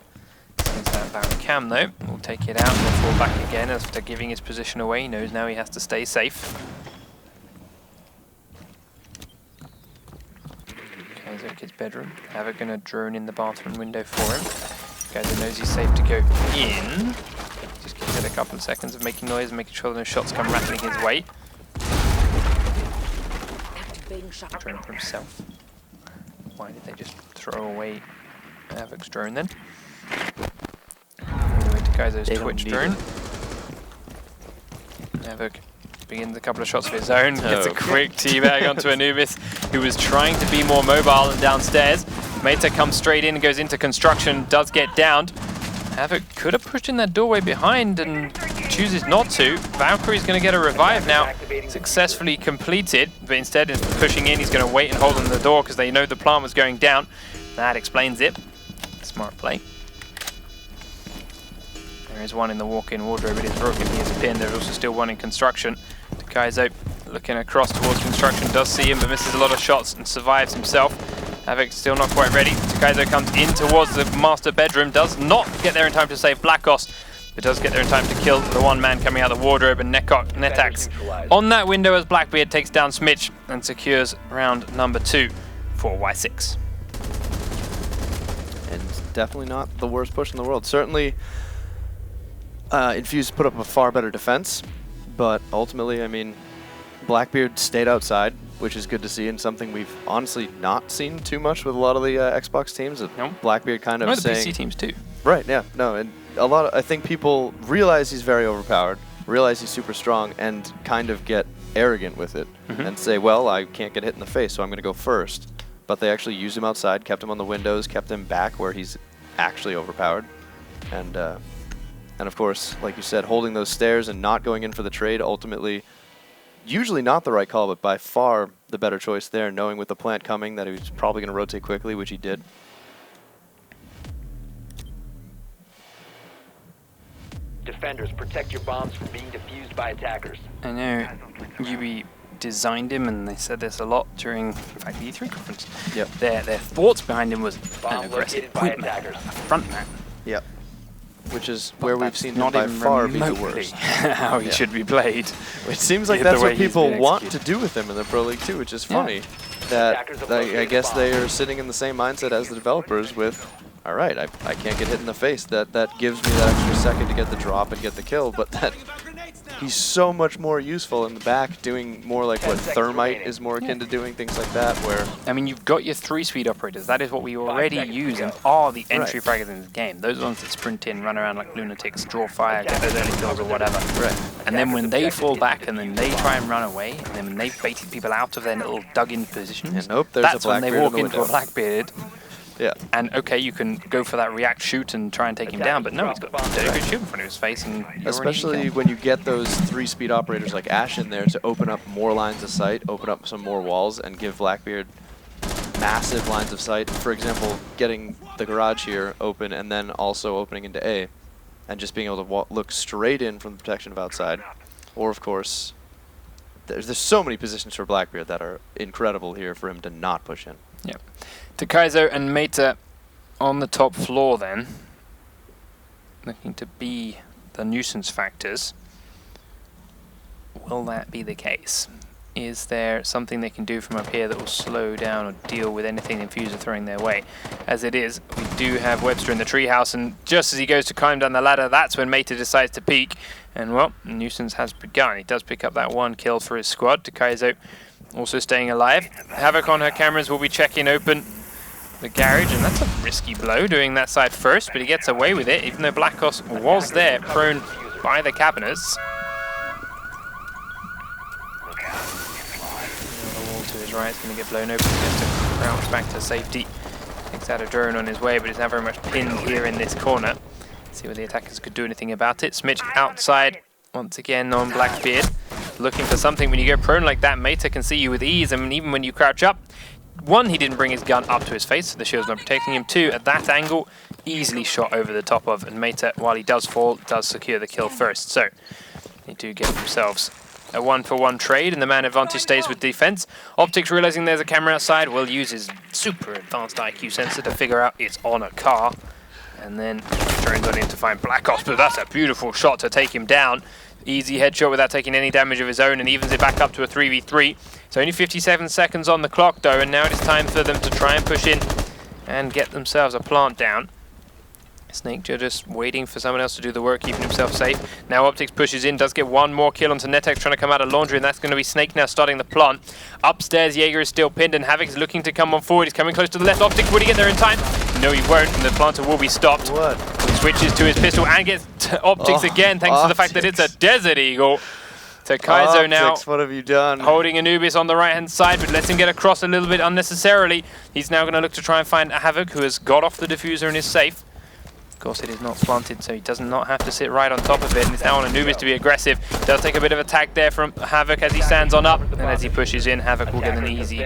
Sees that Valkyrie cam though, will take it out and will fall back again after giving his position away. He knows now he has to stay safe. Kaiser kid's bedroom. Havoc gonna drone in the bathroom window for him. Kaiser knows he's safe to go in. Just gives it a couple of seconds of making noise and making sure no shots come rattling his way. Drone for himself. Why did they just throw away Havoc's drone then? Anyway, to Kaiser's Twitch drone. Havoc begins a couple of shots of his own, gets a quick teabag onto Anubis, who was trying to be more mobile and downstairs. Meta comes straight in and goes into construction, does get downed. Havoc could have pushed in that doorway behind and chooses not to. Valkyrie's going to get a revive now, successfully completed, but instead of pushing in, he's going to wait and hold on the door because they know the plant was going down. That explains it. Smart play. There is one in the walk-in wardrobe, it is broken, he is pinned. There's also still one in construction. Kaizo looking across towards construction, does see him but misses a lot of shots and survives himself. Havoc still not quite ready. Kaizo comes in towards the master bedroom, does not get there in time to save Blackos, but does get there in time to kill the one man coming out of the wardrobe, and Netax on that window as Blackbeard takes down Smitch and secures round number 2 for WySix. And definitely not the worst push in the world. Certainly, Infused put up a far better defense, but ultimately, I mean, Blackbeard stayed outside, which is good to see, and something we've honestly not seen too much with a lot of the Xbox teams. Nope. Blackbeard kind of saying... the PC teams too. Right, yeah, no, and a lot of, I think people realize he's very overpowered, realize he's super strong, and kind of get arrogant with it, and say, well, I can't get hit in the face, so I'm going to go first. But they actually used him outside, kept him on the windows, kept him back where he's actually overpowered, and of course, like you said, holding those stairs and not going in for the trade, ultimately, usually not the right call, but by far the better choice there, knowing with the plant coming that he was probably going to rotate quickly, which he did. Defenders, protect your bombs from being defused by attackers. I know UB designed him, and they said this a lot during, in fact, the E3 conference. Yep. Their thoughts behind him was Bomb an aggressive located by point man, attackers. a front man. Yep. Which is But where we've that's seen him not by even far be the remotely worst. how he should be played. It seems like The that's way what he's people been want to executed. do with him in the Pro League too, which is Yeah. funny. That Attackers have I located guess bomb. they are sitting in the same mindset as the developers with, all right, I can't get hit in the face. That gives me that extra second to get the drop and get the kill, but that he's so much more useful in the back, doing more like 10 what seconds Thermite remaining. is more akin to doing, things like that, where I mean, you've got your 3-speed operators. That is what we already seconds to use and go. are the entry Right. fraggers in the game. Those ones that sprint in, run around like lunatics, draw fire, get those early kills or whatever. right. And then when they Attackers fall objective back is and then defused they by try and run away, and then when they've baited people out of their little dug-in positions, And nope, there's a that's when they Blackbeard in walk the into a window. Blackbeard. Yeah. And okay, you can go for that react shoot and try and take him down, but no, he's got a very good shield in front of his face, and you're Especially already when you get those 3-speed operators like Ash in there to open up more lines of sight, open up some more walls, and give Blackbeard massive lines of sight. For example, getting the garage here open and then also opening into A, and just being able to look straight in from the protection of outside. Or, of course, there's so many positions for Blackbeard that are incredible here for him to not push in. Yep. Takaizo and Meta on the top floor then, looking to be the nuisance factors. Will that be the case? Is there something they can do from up here that will slow down or deal with anything Infused are throwing their way? As it is, we do have Webster in the treehouse, and just as he goes to climb down the ladder, that's when Meta decides to peek. And well, nuisance has begun. He does pick up that one kill for his squad. Takaizo also staying alive. Havoc on her cameras will be checking open the garage, and that's a risky blow, doing that side first, but he gets away with it, even though Blackos was there, prone by the cabinets. The wall to his right is going to get blown open, he has to crouch back to safety. Takes out a drone on his way, but is now very much pinned here in this corner. See whether the attackers could do anything about it. Smitch outside, once again on Blackbeard. Looking for something. When you go prone like that, Meta can see you with ease, and even when you crouch up, one, he didn't bring his gun up to his face, so the shield's not protecting him. Two, at that angle, easily shot over the top of, and Meta, while he does fall, does secure the kill first. So they do get themselves a 1-for-1 trade, and the man advantage stays with defense. Optics, realizing there's a camera outside, will use his super advanced IQ sensor to figure out it's on a car, and then drones on in to find Black Ops, but that's a beautiful shot to take him down. Easy headshot without taking any damage of his own, and evens it back up to a 3v3. It's only 57 seconds on the clock though, and now it is time for them to try and push in and get themselves a plant down. Snakeja just waiting for someone else to do the work, keeping himself safe. Now Optics pushes in, does get one more kill onto Netex, trying to come out of Laundry, and that's going to be Snake now starting the plant. Upstairs, Jaeger is still pinned, and Havoc is looking to come on forward. He's coming close to the left. Optics, would he get there in time? No, he won't, and the planter will be stopped. What? He switches to his pistol and gets Optics again, thanks to the fact that it's a Desert Eagle. So Kaizo now, Optics, what have you done? holding Anubis on the right-hand side, but lets him get across a little bit unnecessarily. He's now going to look to try and find Havoc, who has got off the diffuser and is safe. Of course, it is not planted, so he does not have to sit right on top of it, and it's now on Anubis to be aggressive. Does take a bit of attack there from Havoc as he stands on up, and as he pushes in, Havoc will get an easy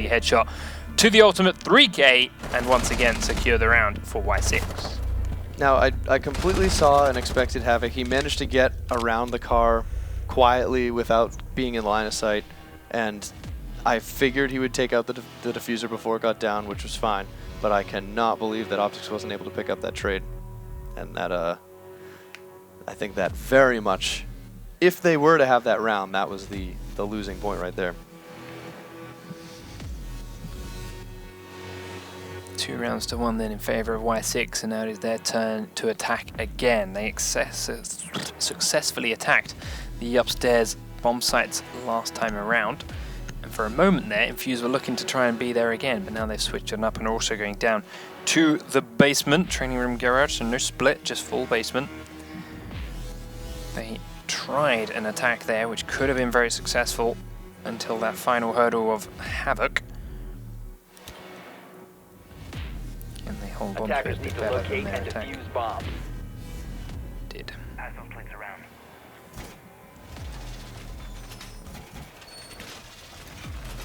headshot to the ultimate 3K, and once again secure the round for WySix. Now, I completely saw and expected Havoc. He managed to get around the car quietly without being in line of sight, and I figured he would take out the diffuser before it got down, which was fine, but I cannot believe that Optics wasn't able to pick up that trade. And that, I think that very much, if they were to have that round, that was the losing point right there. 2 rounds to 1 then in favor of WySix, and now it is their turn to attack again. They successfully attacked the upstairs bomb sites last time around, and for a moment there, Infused were looking to try and be there again, but now they've switched it up and are also going down to the basement, training room garage, so no split, just full basement. They tried an attack there, which could have been very successful until that final hurdle of Havoc. And they hold on to it a bit better than their attack did.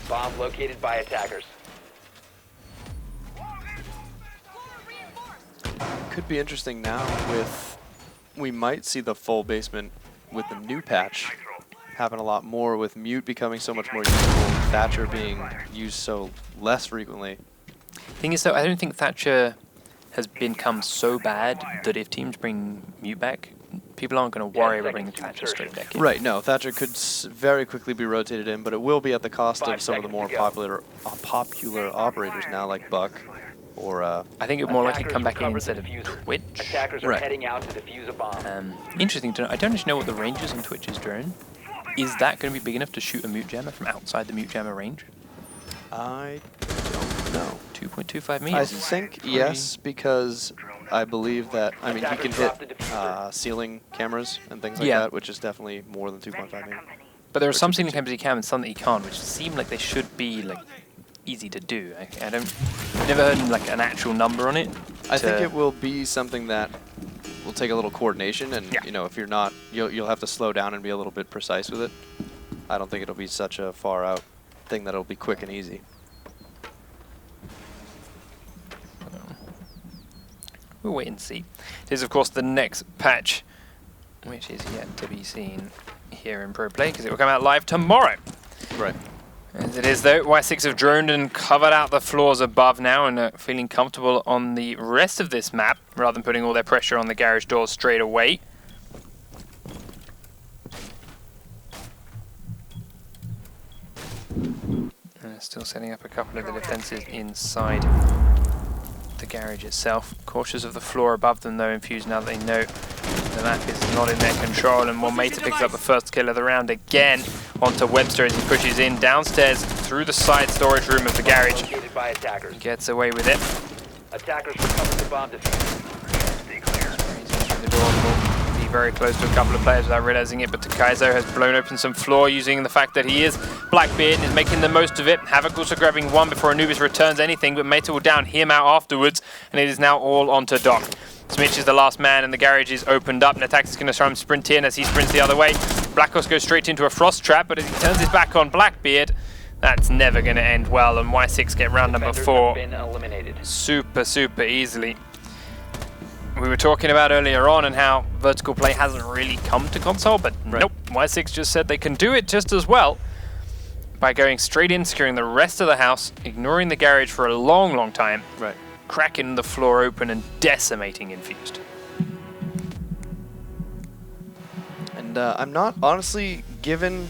Bomb located by attackers. Could be interesting now with, we might see the full basement with the new patch happen a lot more, with Mute becoming so much more useful, Thatcher being used so less frequently. Thing is though, I don't think Thatcher has become so bad that if teams bring Mute back, people aren't going to worry about bringing Thatcher straight back in. Right, no, Thatcher could very quickly be rotated in, but it will be at the cost of some of the more popular operators now, like Buck, or I think it would more likely come back in instead of Twitch. Attackers are heading out to defuse a bomb. Interesting to know. I don't actually know what the range is on Twitch's drone. Is that going to be big enough to shoot a mute jammer from outside the mute jammer range? I don't know. 2.25 meters. I think yes, because I believe that, I mean, he can hit ceiling cameras and things like that, which is definitely more than 2.5 meters. But there are some ceiling cameras he can and some that he can't, which seem like they should be like easy to do. I've never heard like an actual number on it. I think it will be something that will take a little coordination, and you know, if you're not, you'll have to slow down and be a little bit precise with it. I don't think it'll be such a far out thing that it'll be quick and easy. We'll wait and see. It is, of course, the next patch, which is yet to be seen here in Pro Play, because it will come out live tomorrow. Right. As it is, though, WySix have droned and covered out the floors above now and are feeling comfortable on the rest of this map, rather than putting all their pressure on the garage doors straight away. And still setting up a couple of the defenses inside the garage itself. Cautious of the floor above them though, Infused, now that they know the map is not in their control, and Meta picks up the first kill of the round again onto Webster as he pushes in downstairs through the side storage room of the garage. He gets away with it. Attackers recovered the bomb defuse. Stay clear. Through the door, will be very close to a couple of players without realizing it, but Takaizo has blown open some floor using the fact that he is Blackbeard and is making the most of it. Havoc also grabbing one before Anubis returns anything, but Meta will down him out afterwards, and it is now all onto Doc. Smitch is the last man, and the garage is opened up. Natax is going to try and sprint in as he sprints the other way. Blackhawk goes straight into a frost trap, but as he turns his back on Blackbeard, that's never going to end well, and WySix get round number 4 super easily. we were talking about earlier on and how vertical play hasn't really come to console, but nope, WySix just said they can do it just as well by going straight in, securing the rest of the house, ignoring the garage for a long, long time, cracking the floor open and decimating Infused. And I'm not, honestly, given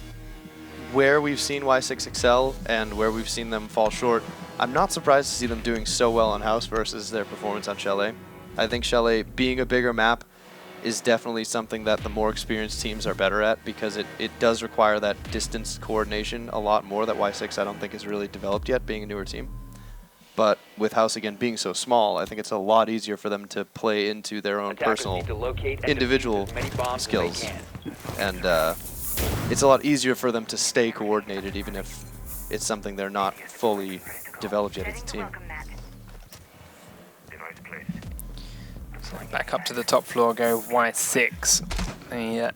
where we've seen WySix excel and where we've seen them fall short, I'm not surprised to see them doing so well on House versus their performance on Chalet. I think Chalet, being a bigger map, is definitely something that the more experienced teams are better at, because it does require that distance coordination a lot more that WySix I don't think is really developed yet, being a newer team. But with House, again, being so small, I think it's a lot easier for them to play into their own personal, individual skills. And it's a lot easier for them to stay coordinated, even if it's something they're not fully developed yet as a team. So back up to the top floor go WySix. They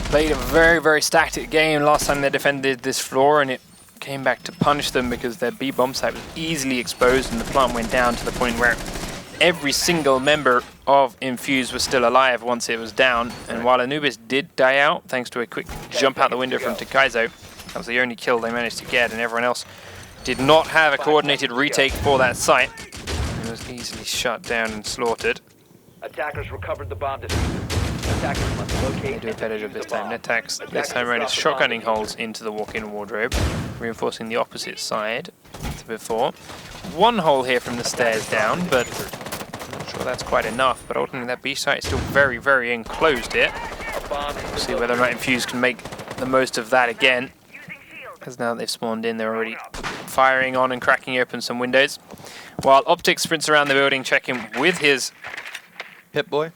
played a very, very stacked game last time they defended this floor, and it came back to punish them because their B bomb site was easily exposed and the plant went down to the point where every single member of Infused was still alive once it was down. And while Anubis did die out, thanks to a quick jump out the window from Takaizo, that was the only kill they managed to get, and everyone else did not have a coordinated retake for that site. It was easily shut down and slaughtered. Attackers recovered the bomb diffuser. Attackers must locate. They do a better job this time. Netax this time around is shotgunning holes into the walk-in wardrobe, reinforcing the opposite side to before. One hole here from the stairs down, but I'm not sure that's quite enough. But ultimately that B site is still very, very enclosed here. We'll see whether or not Infused can make the most of that again. Because now they've spawned in, they're already firing on and cracking open some windows. While Optic sprints around the building, checking with his Hit-Boy.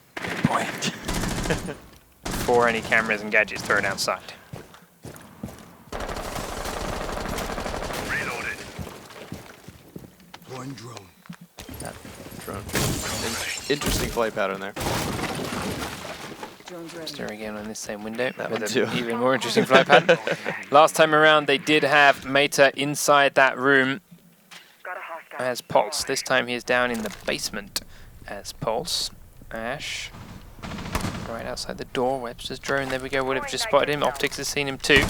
For any cameras and gadgets thrown outside. Reloaded. One drone. That drone. Interesting flight pattern there. Stir again on this same window. That with one too. an even more interesting flight pattern. Last time around, they did have Meta inside that room as Pulse. This time he is down in the basement as Pulse. Ash, right outside the door. Webster's drone, there we go, would have just spotted him. Optics has seen him too.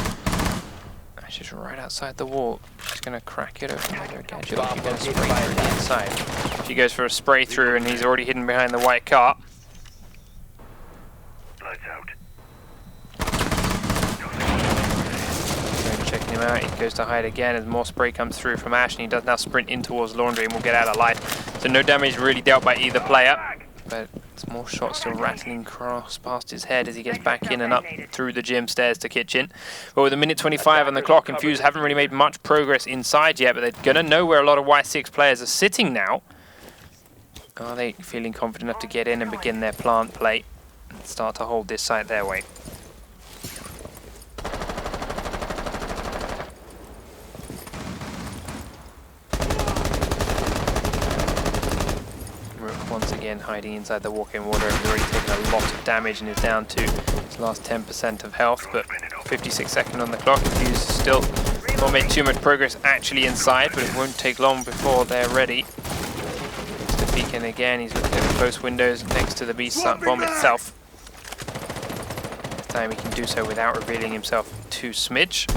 Ash is right outside the wall. She's going to crack it open with her gadget. She's going to spray through the inside. She goes for a spray through and he's already hidden behind the white car. Lights out. Checking him out, he goes to hide again as more spray comes through from Ash, and he does now sprint in towards Laundry and will get out of life. So no damage really dealt by either player, but more shots still rattling across past his head as he gets back in and up through the gym stairs to kitchen. But with a minute 25 on the clock, Infused haven't really made much progress inside yet, but they're going to know where a lot of WySix players are sitting now. Are they feeling confident enough to get in and begin their plant play and start to hold this site their way? Once again hiding inside the walk-in wardrobe. He's already taken a lot of damage and is down to his last 10% of health, but 56 seconds on the clock. Infused still not made too much progress actually inside, but it won't take long before they're ready. Mr. Beacon again, he's looking at the close windows next to the beast bomb itself. This time he can do so without revealing himself to Smidge.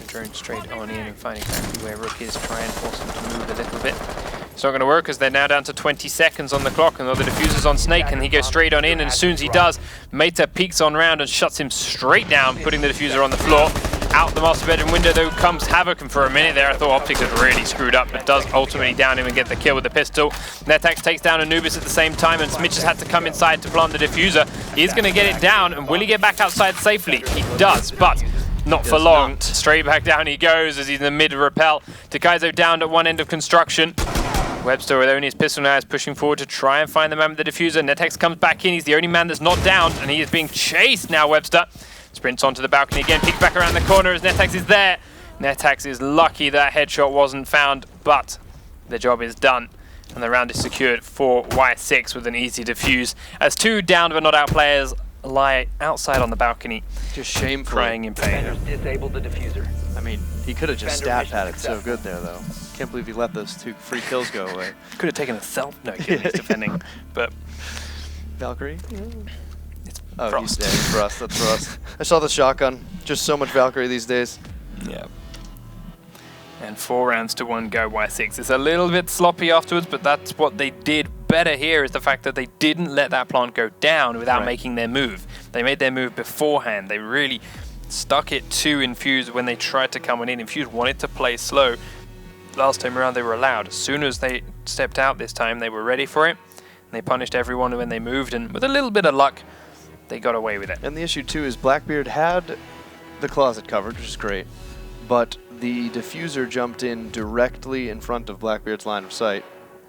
Drone straight on in and find exactly where Rook is, try and force him to move a little bit. It's not going to work as they're now down to 20 seconds on the clock, and the diffuser's on Snake, and he goes straight on in, and as soon as he does, Meta peeks on round and shuts him straight down, putting the diffuser on the floor. Out the master bedroom window though comes Havoc, and for a minute there I thought Optics had really screwed up, but does ultimately down him and get the kill with the pistol. Netax takes down Anubis at the same time, and Smitch has had to come inside to plant the diffuser. He's going to get it down, and will he get back outside safely? He does, but not for long. Straight back down he goes as he's in the mid-rappel. Takaizo down at one end of construction. Webster with only his pistol now is pushing forward to try and find the man with the diffuser. Netax comes back in. He's the only man that's not down, and he is being chased now, Webster. Sprints onto the balcony again, peeks back around the corner as Netax is there. Netax is lucky that headshot wasn't found, but the job is done. And the round is secured for WySix with an easy defuse. As two down but not out players lie outside on the balcony, Just shameful. crying in pain. Defenders disabled the diffuser. I mean, he could have just Defender stat padded mission so good there, though. Can't believe he let those 2 free kills go away. Could have taken a self. No, he's defending, but Valkyrie? it's Oh, Frost. he's Frost. That's Frost. I saw the shotgun. Just so much Valkyrie these days. Yeah. And 4 rounds to 1 go, WySix. It's a little bit sloppy afterwards, but that's what they did better here, is the fact that they didn't let that plant go down without Right. making their move. They made their move beforehand. They really stuck it to Infused when they tried to come in. Infused wanted to play slow. Last time around they were allowed. As soon as they stepped out this time, they were ready for it. And they punished everyone when they moved, and with a little bit of luck, they got away with it. And the issue, too, is Blackbeard had the closet covered, which is great, but the diffuser jumped in directly in front of Blackbeard's line of sight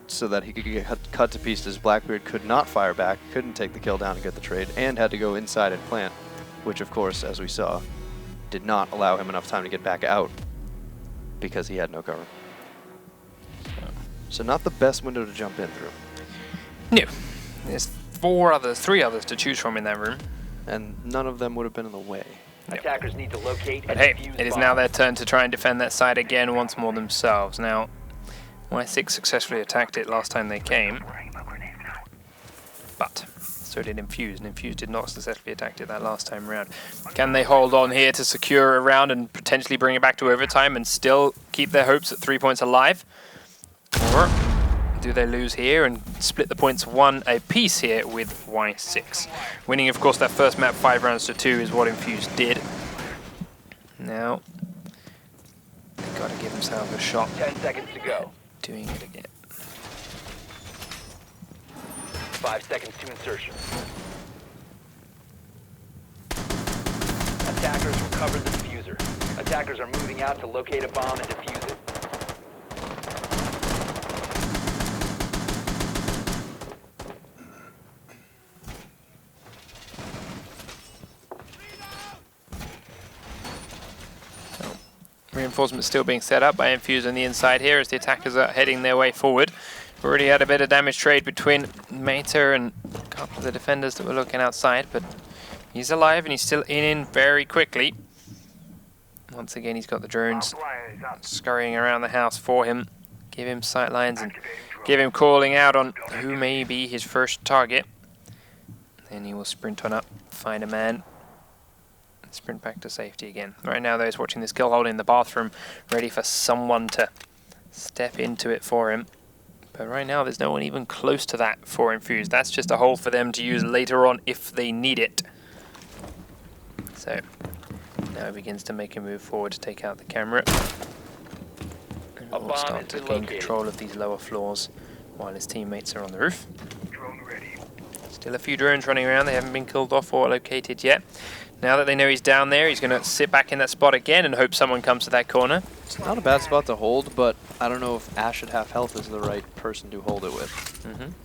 so that he could get cut to pieces. Blackbeard could not fire back, couldn't take the kill down and get the trade, and had to go inside and plant, which, of course, as we saw, did not allow him enough time to get back out because he had no cover. So not the best window to jump in through. No. There's 3 others to choose from in that room. And none of them would have been in the way. Attackers need to locate But and hey, defuse it is bombs. now their turn to try and defend that side again once more themselves. Now, WySix successfully attacked it last time they came, but so did Infused, and Infused did not successfully attack it that last time around. Can they hold on here to secure a round and potentially bring it back to overtime and still keep their hopes at 3 points alive? Or do they lose here and split the points 1 apiece here with WySix? Winning, of course, that first map 5 rounds to 2 is what Infused did. Now, they've got to give themselves a shot 10 seconds to go. doing it again. 5 seconds to insertion. Attackers recovered the diffuser. Attackers are moving out to locate a bomb and defuse it. Reinforcements still being set up by Infused on the inside here as the attackers are heading their way forward. Already had a bit of damage trade between Meta and a couple of the defenders that were looking outside, but he's alive and he's still in very quickly. Once again, he's got the drones scurrying around the house for him. Give him sight lines and give him calling out on who may be his first target. Then he will sprint on up, find a man, sprint back to safety again. Right now, those watching this kill hold in the bathroom, ready for someone to step into it for him. But right now, there's no one even close to that for Infused. That's just a hole for them to use later on if they need it. So now he begins to make a move forward to take out the camera. And A we'll bomb start has to been gain located. control of these lower floors while his teammates are on the roof. Still a few drones running around. They haven't been killed off or located yet. Now that they know he's down there, he's going to sit back in that spot again and hope someone comes to that corner. It's not a bad spot to hold, but I don't know if Ash at half health is the right person to hold it with.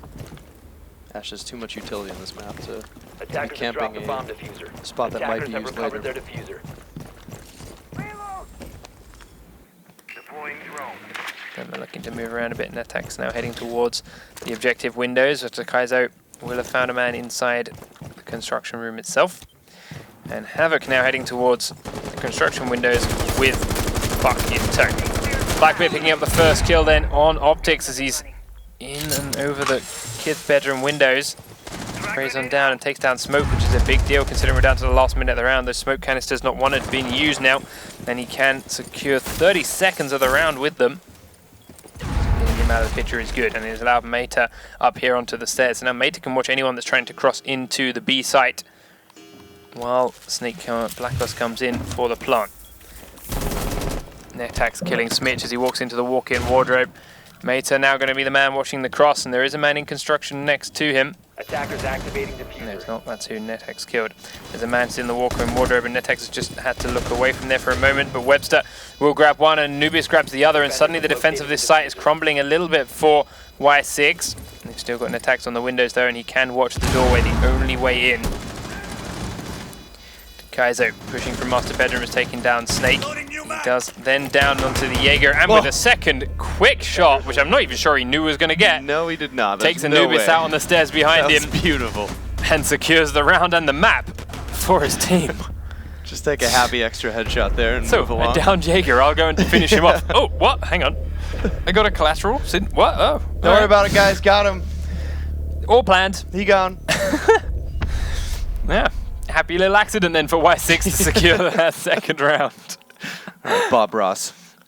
Ash has too much utility in this map to be Attackers have dropped camping the bomb diffuser. a spot that might Attackers be have used recovered later. their diffuser. Then they're looking to move around a bit, and attacks now heading towards the objective windows. Kaizo will have found a man inside the construction room itself. And Havoc now heading towards the construction windows with Buck in tow. Blackbeard picking up the first kill then on Optics as he's in and over the kid's bedroom windows. Sprays on down and takes down Smoke, which is a big deal considering we're down to the last minute of the round. Those smoke canisters, not one, had been used now, and he can secure 30 seconds of the round with them. Getting him out of the picture is good, and it has allowed Meta up here onto the stairs. So now Meta can watch anyone that's trying to cross into the B site while Blacklist comes in for the plant. Netax killing Smitch as he walks into the walk-in wardrobe. Meta now going to be the man watching the cross, and there is a man in construction next to him. Attackers activating diffuser. No, it's not. That's who Netax killed. There's a man in the walk-in wardrobe, and Netax has just had to look away from there for a moment, but Webster will grab one, and Nubius grabs the other, and suddenly the defense of this site is crumbling a little bit for WySix. They've still got Netax on the windows, though, and he can watch the doorway, the only way in. Kaizo pushing from master bedroom is taking down Snake. He does then down onto the Jaeger, and with a second quick shot, which I'm not even sure he knew was going to get. No, he did not. Takes There's no Anubis way. out on the stairs behind That was him. beautiful. and secures the round and the map for his team. Just take a happy extra headshot there and So, move a along. down Jaeger, I'll go and finish him off. Oh, what? Hang on. I got a collateral. What? Oh. Don't worry about it, guys. Got him. All planned. He gone. Yeah. Happy little accident then for WySix to secure that second round. Bob Ross.